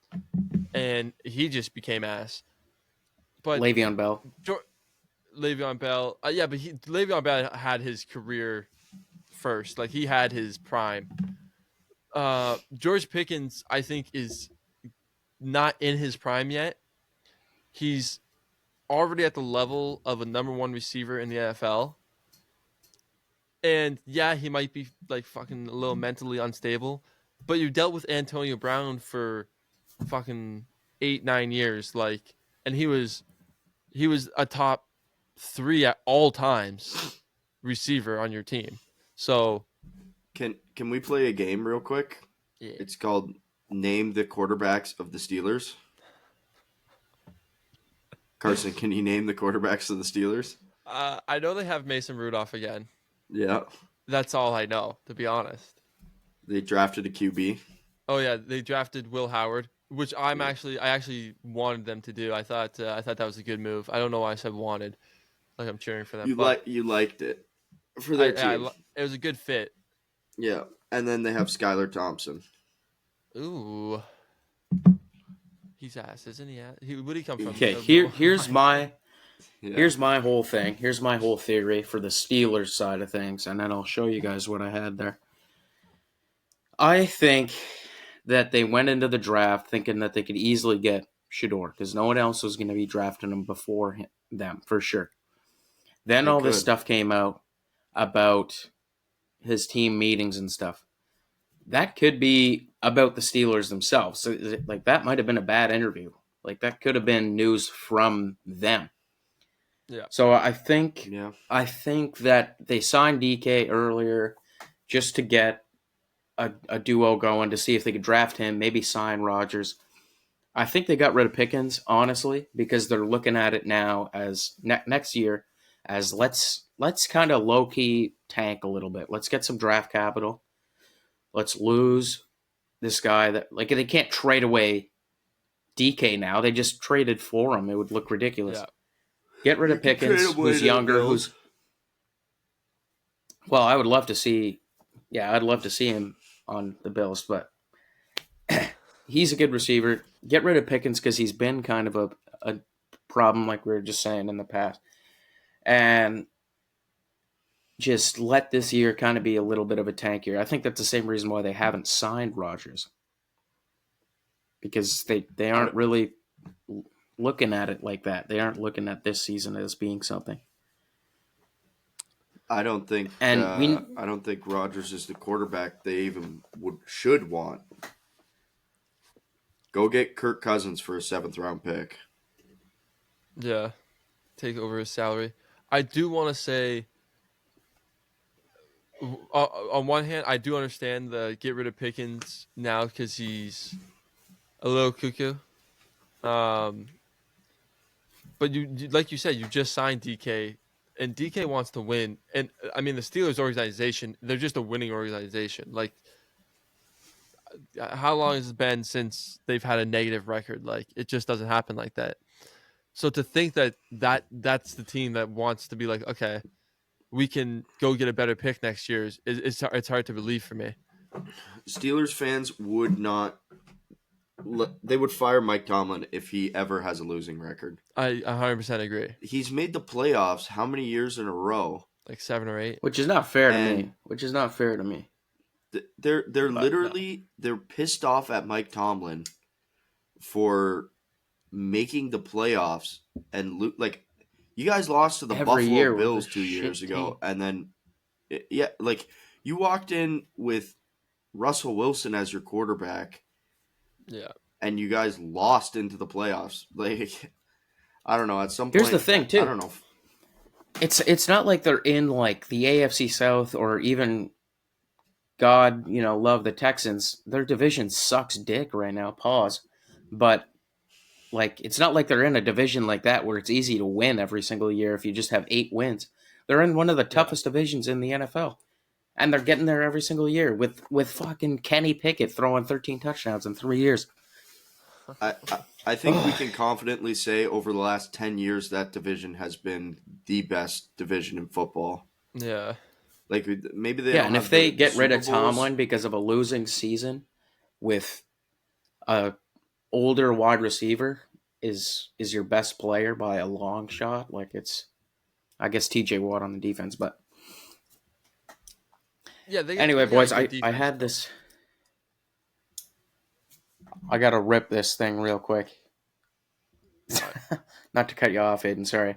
Speaker 2: and he just became ass. But
Speaker 3: Le'Veon Bell.
Speaker 2: Le'Veon Bell, yeah, but Le'Veon Bell had his career first. Like, he had his prime. George Pickens, I think, is not in his prime yet. He's already at the level of a number 1 receiver in the NFL. And yeah, he might be like fucking a little mentally unstable, but you dealt with Antonio Brown for fucking 8-9 years, like, and he was a top 3 at all times receiver on your team. So
Speaker 1: Can we play a game real quick?
Speaker 2: yeah.
Speaker 1: It's called Name the Quarterbacks of the Steelers. Carson, can you name the quarterbacks of the Steelers?
Speaker 2: I know they have Mason Rudolph again.
Speaker 1: Yeah.
Speaker 2: That's all I know, to be honest.
Speaker 1: They drafted a QB.
Speaker 2: Oh yeah, they drafted Will Howard, which I actually wanted them to do. I thought that was a good move. I don't know why I said wanted. Like, I'm cheering for them.
Speaker 1: You liked it for their team.
Speaker 2: It was a good fit.
Speaker 1: Yeah, and then they have Skylar Thompson.
Speaker 2: Ooh, he's ass, isn't he? Where'd he come from?
Speaker 3: Okay, here's my whole thing. Here's my whole theory for the Steelers side of things, and then I'll show you guys what I had there. I think that they went into the draft thinking that they could easily get Shedeur because no one else was going to be drafting him before them, for sure. Then all this stuff came out about his team meetings and stuff. That could be about the Steelers themselves. So, like, that might have been a bad interview. Like, that could have been news from them.
Speaker 2: Yeah.
Speaker 3: So I think that they signed DK earlier just to get a duo going to see if they could draft him, maybe sign Rodgers. I think they got rid of Pickens, honestly, because they're looking at it now as next year as let's kind of low-key tank a little bit. Let's get some draft capital. Let's lose this guy that, like, they can't trade away DK now. They just traded for him. It would look ridiculous. Yeah. Get rid of Pickens, who's younger, well, I would love to see, I'd love to see him on the Bills, but he's a good receiver. Get rid of Pickens because he's been kind of a problem, like we were just saying in the past. And just let this year kind of be a little bit of a tank year. I think that's the same reason why they haven't signed Rodgers. Because they aren't really looking at it like that. They aren't looking at this season as being something.
Speaker 1: I don't think Rodgers is the quarterback they even should want. Go get Kirk Cousins for a 7th-round pick.
Speaker 2: Yeah, take over his salary. I do want to say, on one hand, I do understand the get rid of Pickens now because he's a little cuckoo. But you, like you said, you just signed DK, and DK wants to win. And I mean, the Steelers organization, they're just a winning organization. Like, how long has it been since they've had a negative record? Like, it just doesn't happen like that. So to think that's the team that wants to be like, okay, we can go get a better pick next year, it's hard to believe for me.
Speaker 1: Steelers fans would not. They would fire Mike Tomlin if he ever has a losing record.
Speaker 2: I 100% agree.
Speaker 1: He's made the playoffs how many years in a row?
Speaker 2: Like 7 or 8.
Speaker 3: Which is not fair to me.
Speaker 1: They're literally they're pissed off at Mike Tomlin for making the playoffs and like you guys lost to the Buffalo Bills 2 years ago, and then like you walked in with Russell Wilson as your quarterback
Speaker 2: Yeah.
Speaker 1: and you guys lost into the playoffs. Like, I don't know. At some point,
Speaker 3: Here's the thing, too.
Speaker 1: I don't know.
Speaker 3: It's not like they're in like the AFC South or even God, love the Texans. Their division sucks dick right now. Pause. But like, it's not like they're in a division like that where it's easy to win every single year if you just have 8 wins. They're in one of the toughest divisions in the NFL. And they're getting there every single year with fucking Kenny Pickett throwing 13 touchdowns in 3 years.
Speaker 1: I think we can confidently say over the last 10 years that division has been the best division in football.
Speaker 2: Yeah.
Speaker 1: Like, maybe they don't
Speaker 3: and
Speaker 1: have
Speaker 3: if they
Speaker 1: the
Speaker 3: get rid
Speaker 1: Super
Speaker 3: of
Speaker 1: Bowls.
Speaker 3: Tomlin because of a losing season with a older wide receiver is your best player by a long shot, like it's, I guess, TJ Watt on the defense, but
Speaker 2: Yeah.
Speaker 3: anyway, boys, I had this. I gotta rip this thing real quick. Not to cut you off, Aiden. Sorry.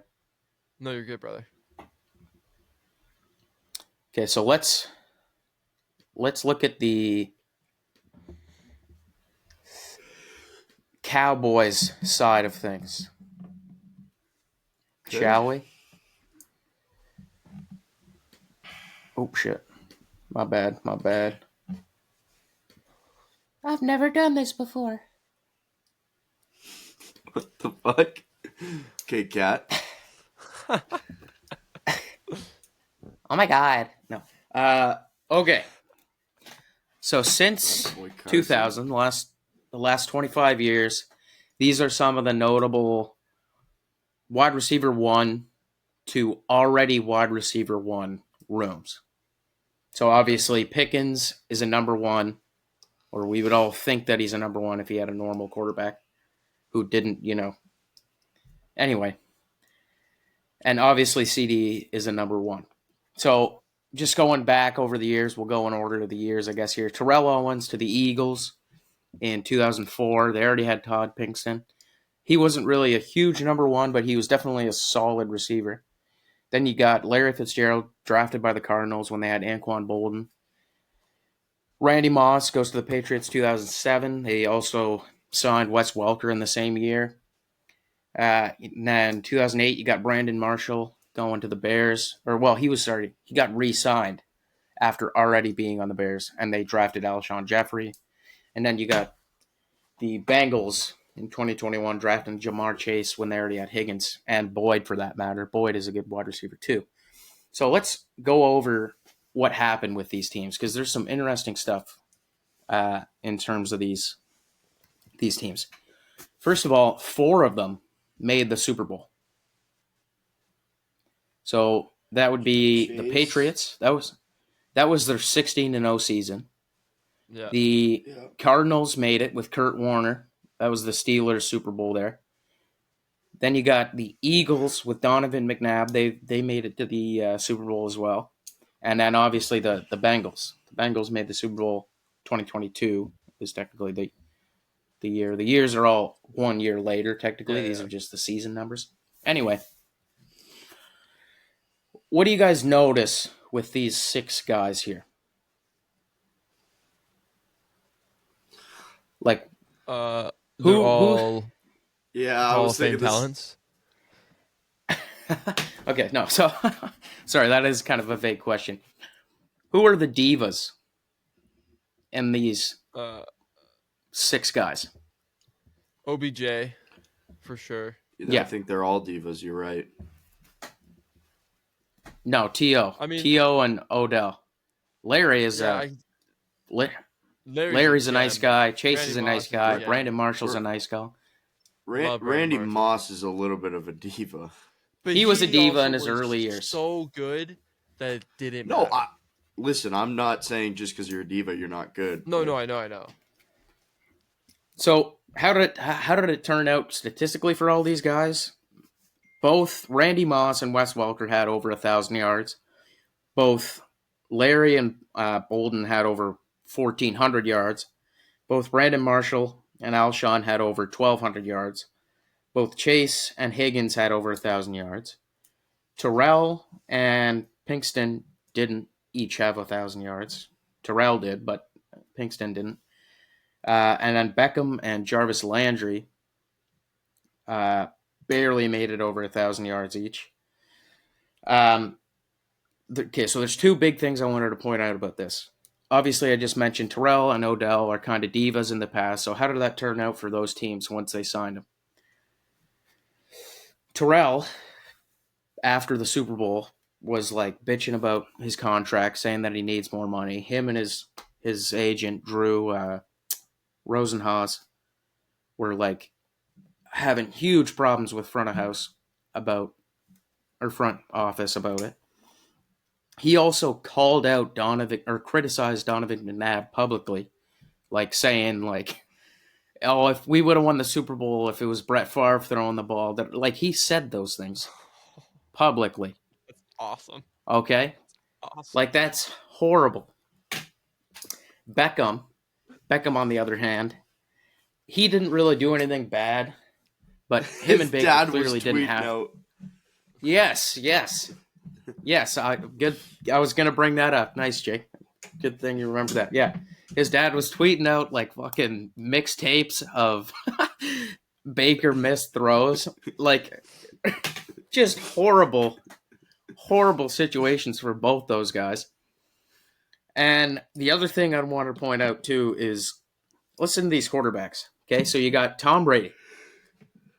Speaker 2: No, you're good, brother.
Speaker 3: Okay, so let's look at the Cowboys side of things,
Speaker 1: Okay.
Speaker 3: shall we? Oh shit! My bad. I've never done this before.
Speaker 1: What the fuck? Okay, Cat.
Speaker 3: Oh my god. No. Okay. So since
Speaker 1: Boy, Carson.
Speaker 3: 2000, the last 25 years, these are some of the notable wide receiver 1 to already wide receiver 1 rooms. So obviously Pickens is a number 1, or we would all think that he's a number 1 if he had a normal quarterback who didn't, Anyway. And obviously CD is a number 1. So just going back over the years, we'll go in order of the years, I guess, here. Terrell Owens to the Eagles in 2004. They already had Todd Pinkston. He wasn't really a huge number 1, but he was definitely a solid receiver. Then you got Larry Fitzgerald, drafted by the Cardinals when they had Anquan Bolden. Randy Moss goes to the Patriots 2007. They also signed Wes Welker in the same year. And then 2008, you got Brandon Marshall going to the Bears. He got re-signed after already being on the Bears, and they drafted Alshon Jeffrey. And then you got the Bengals in 2021 drafting Jamar Chase when they already had Higgins, and Boyd for that matter. Boyd is a good wide receiver too. So let's go over what happened with these teams, because there's some interesting stuff in terms of these teams. First of all, 4 of them made the Super Bowl. So that would be the Patriots. That was their 16-0 season.
Speaker 2: Yeah.
Speaker 3: The Cardinals made it with Kurt Warner. That was the Steelers Super Bowl there. Then you got the Eagles with Donovan McNabb. They made it to the Super Bowl as well. And then obviously the Bengals. The Bengals made the Super Bowl 2022 is technically the year. The years are all 1 year later, technically. These are just the season numbers. Anyway, what do you guys notice with these 6 guys here? Like,
Speaker 2: they're all
Speaker 1: Yeah, I
Speaker 2: Hall
Speaker 1: was
Speaker 2: of Fame
Speaker 1: thinking this.
Speaker 2: talents.
Speaker 3: Okay, no. So, sorry, that is kind of a vague question. Who are the divas in these 6 guys?
Speaker 2: OBJ, for sure.
Speaker 3: Yeah.
Speaker 1: I think they're all divas. You're right.
Speaker 3: No, T.O.
Speaker 2: I mean-
Speaker 3: T.O. and Odell. Larry is Larry's a nice
Speaker 2: gem.
Speaker 3: guy. Chase
Speaker 2: Randy
Speaker 3: is a
Speaker 2: Moss
Speaker 3: nice
Speaker 2: is
Speaker 3: guy.
Speaker 2: a gem.
Speaker 3: Brandon Marshall's a nice guy.
Speaker 2: Love Brandon
Speaker 1: Randy
Speaker 2: Marshall.
Speaker 1: Moss is a little bit of a diva.
Speaker 2: But
Speaker 3: He was a diva
Speaker 2: also
Speaker 3: in his
Speaker 2: was
Speaker 3: early years.
Speaker 2: So good that it didn't
Speaker 1: No,
Speaker 2: matter.
Speaker 1: listen, I'm not saying just because you're a diva, you're not good.
Speaker 2: No, I know.
Speaker 3: So how did it turn out statistically for all these guys? Both Randy Moss and Wes Welker had over 1,000 yards. Both Larry and Bolden had over 1,400 yards. Both Brandon Marshall and Alshon had over 1,200 yards. Both Chase and Higgins had over 1,000 yards. Terrell and Pinkston didn't each have 1,000 yards. Terrell did, but Pinkston didn't. And then Beckham and Jarvis Landry barely made it over 1,000 yards each. Okay, so there's two big things I wanted to point out about this. Obviously, I just mentioned Terrell and Odell are kind of divas in the past. So how did that turn out for those teams once they signed them? Terrell, after the Super Bowl, was like bitching about his contract, saying that he needs more money. Him and his agent, Drew Rosenhaus, were like having huge problems with front office about it. He also called out Donovan or criticized Donovan McNabb publicly, like saying like, "Oh, if we would have won the Super Bowl if it was Brett Favre throwing the ball," that like he said those things publicly.
Speaker 2: That's awesome.
Speaker 3: Okay,
Speaker 2: Awesome.
Speaker 3: like that's horrible. Beckham, on the other hand, he didn't really do anything bad, but him and Baker clearly didn't have.
Speaker 1: Out.
Speaker 3: Yes. I was gonna bring that up. Nice, Jake. Good thing you remember that. Yeah, his dad was tweeting out like fucking mixtapes of Baker missed throws, like just horrible situations for both those guys. And the other thing I want to point out too is listen to these quarterbacks. Okay, so you got Tom Brady,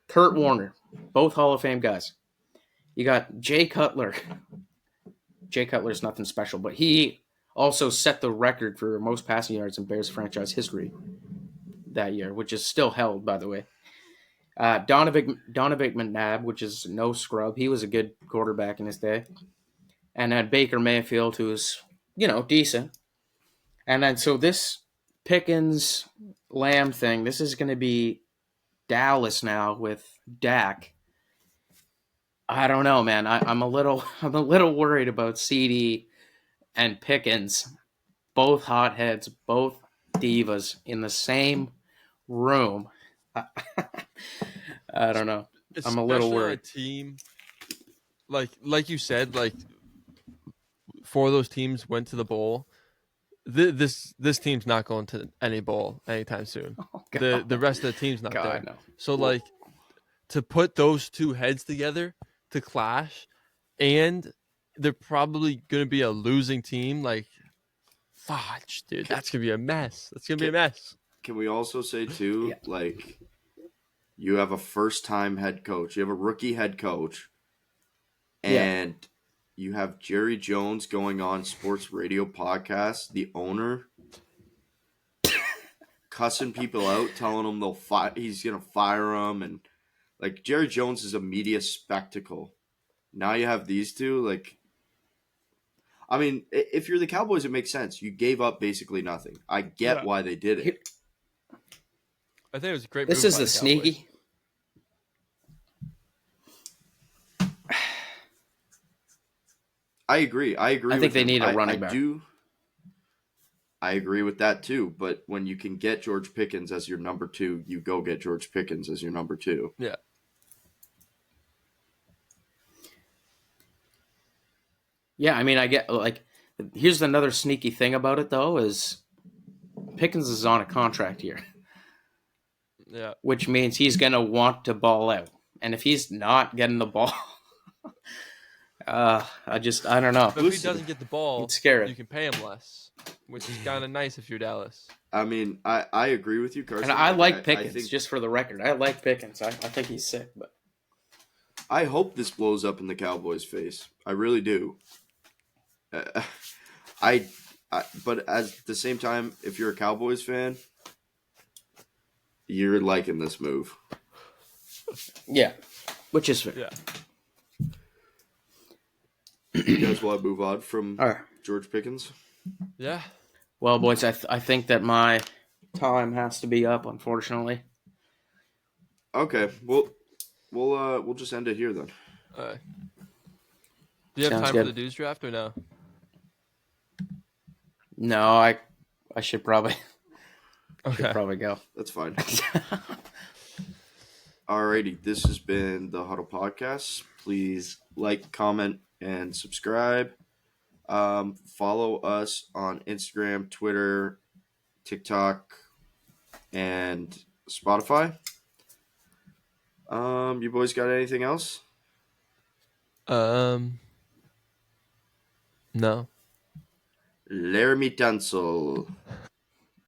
Speaker 3: Kurt Warner, both Hall of Fame guys. You got Jay Cutler. Jay Cutler's nothing special, but he also set the record for most passing yards in Bears franchise history that year, which is still held, by the way. Donovan McNabb, which is no scrub. He was a good quarterback in his day. And then Baker Mayfield, who's, decent. And then so this Pickens Lamb thing, this is going to be Dallas now with Dak. I don't know, man. I'm a little worried about CD and Pickens, both hotheads, both divas in the same room. I don't know. I'm a little worried.
Speaker 2: A team like you said, like 4 of those teams went to the bowl. This team's not going to any bowl anytime soon.
Speaker 3: Oh,
Speaker 2: the rest of the team's not there.
Speaker 3: No.
Speaker 2: So like to put those two heads together to clash, and they're probably going to be a losing team. Like, fudge, dude, that's going to be a mess.
Speaker 1: Can we also say too, like, you have a first-time head coach, you have a rookie head coach, and you have Jerry Jones going on sports radio podcast, the owner, cussing people out, telling them he's going to fire them, and like Jerry Jones is a media spectacle. Now you have these two, like, I mean, if you're the Cowboys, it makes sense. You gave up basically nothing. I get why they did it.
Speaker 2: I think it was a great
Speaker 3: This
Speaker 2: move
Speaker 3: is
Speaker 2: by
Speaker 3: the
Speaker 2: Cowboys.
Speaker 3: sneaky.
Speaker 1: I agree. I
Speaker 3: think they need a running back.
Speaker 1: I agree with that too. But when you can get George Pickens as your number 2, you go get George Pickens as your number 2.
Speaker 2: Yeah.
Speaker 3: Yeah, I mean, I get, like, here's another sneaky thing about it, though, is Pickens is on a contract here.
Speaker 2: Yeah.
Speaker 3: Which means he's going to want to ball out. And if he's not getting the ball, I don't know.
Speaker 2: But if he doesn't get the ball,
Speaker 3: it's scary.
Speaker 2: You can pay him less, which is kind of nice if you're Dallas.
Speaker 1: I mean, I agree with you, Carson.
Speaker 3: And I like Pickens, just for the record. I like Pickens. I think he's sick. But
Speaker 1: I hope this blows up in the Cowboys' face. I really do. But at the same time, if you're a Cowboys fan, you're liking this move.
Speaker 3: Yeah, which is fair.
Speaker 2: Yeah.
Speaker 1: You guys want to move on from George Pickens?
Speaker 2: Yeah.
Speaker 3: Well, boys, I think that my time has to be up, unfortunately.
Speaker 1: Okay, well, we'll just end it here then.
Speaker 2: All right. Do you have time for the dudes draft or no?
Speaker 3: No, I should probably.
Speaker 2: Okay.
Speaker 3: Should probably go.
Speaker 1: That's fine. Alrighty, this has been the Huddle Podcast. Please like, comment, and subscribe. Follow us on Instagram, Twitter, TikTok, and Spotify. You boys got anything else?
Speaker 2: No.
Speaker 1: Laramie Tunsil.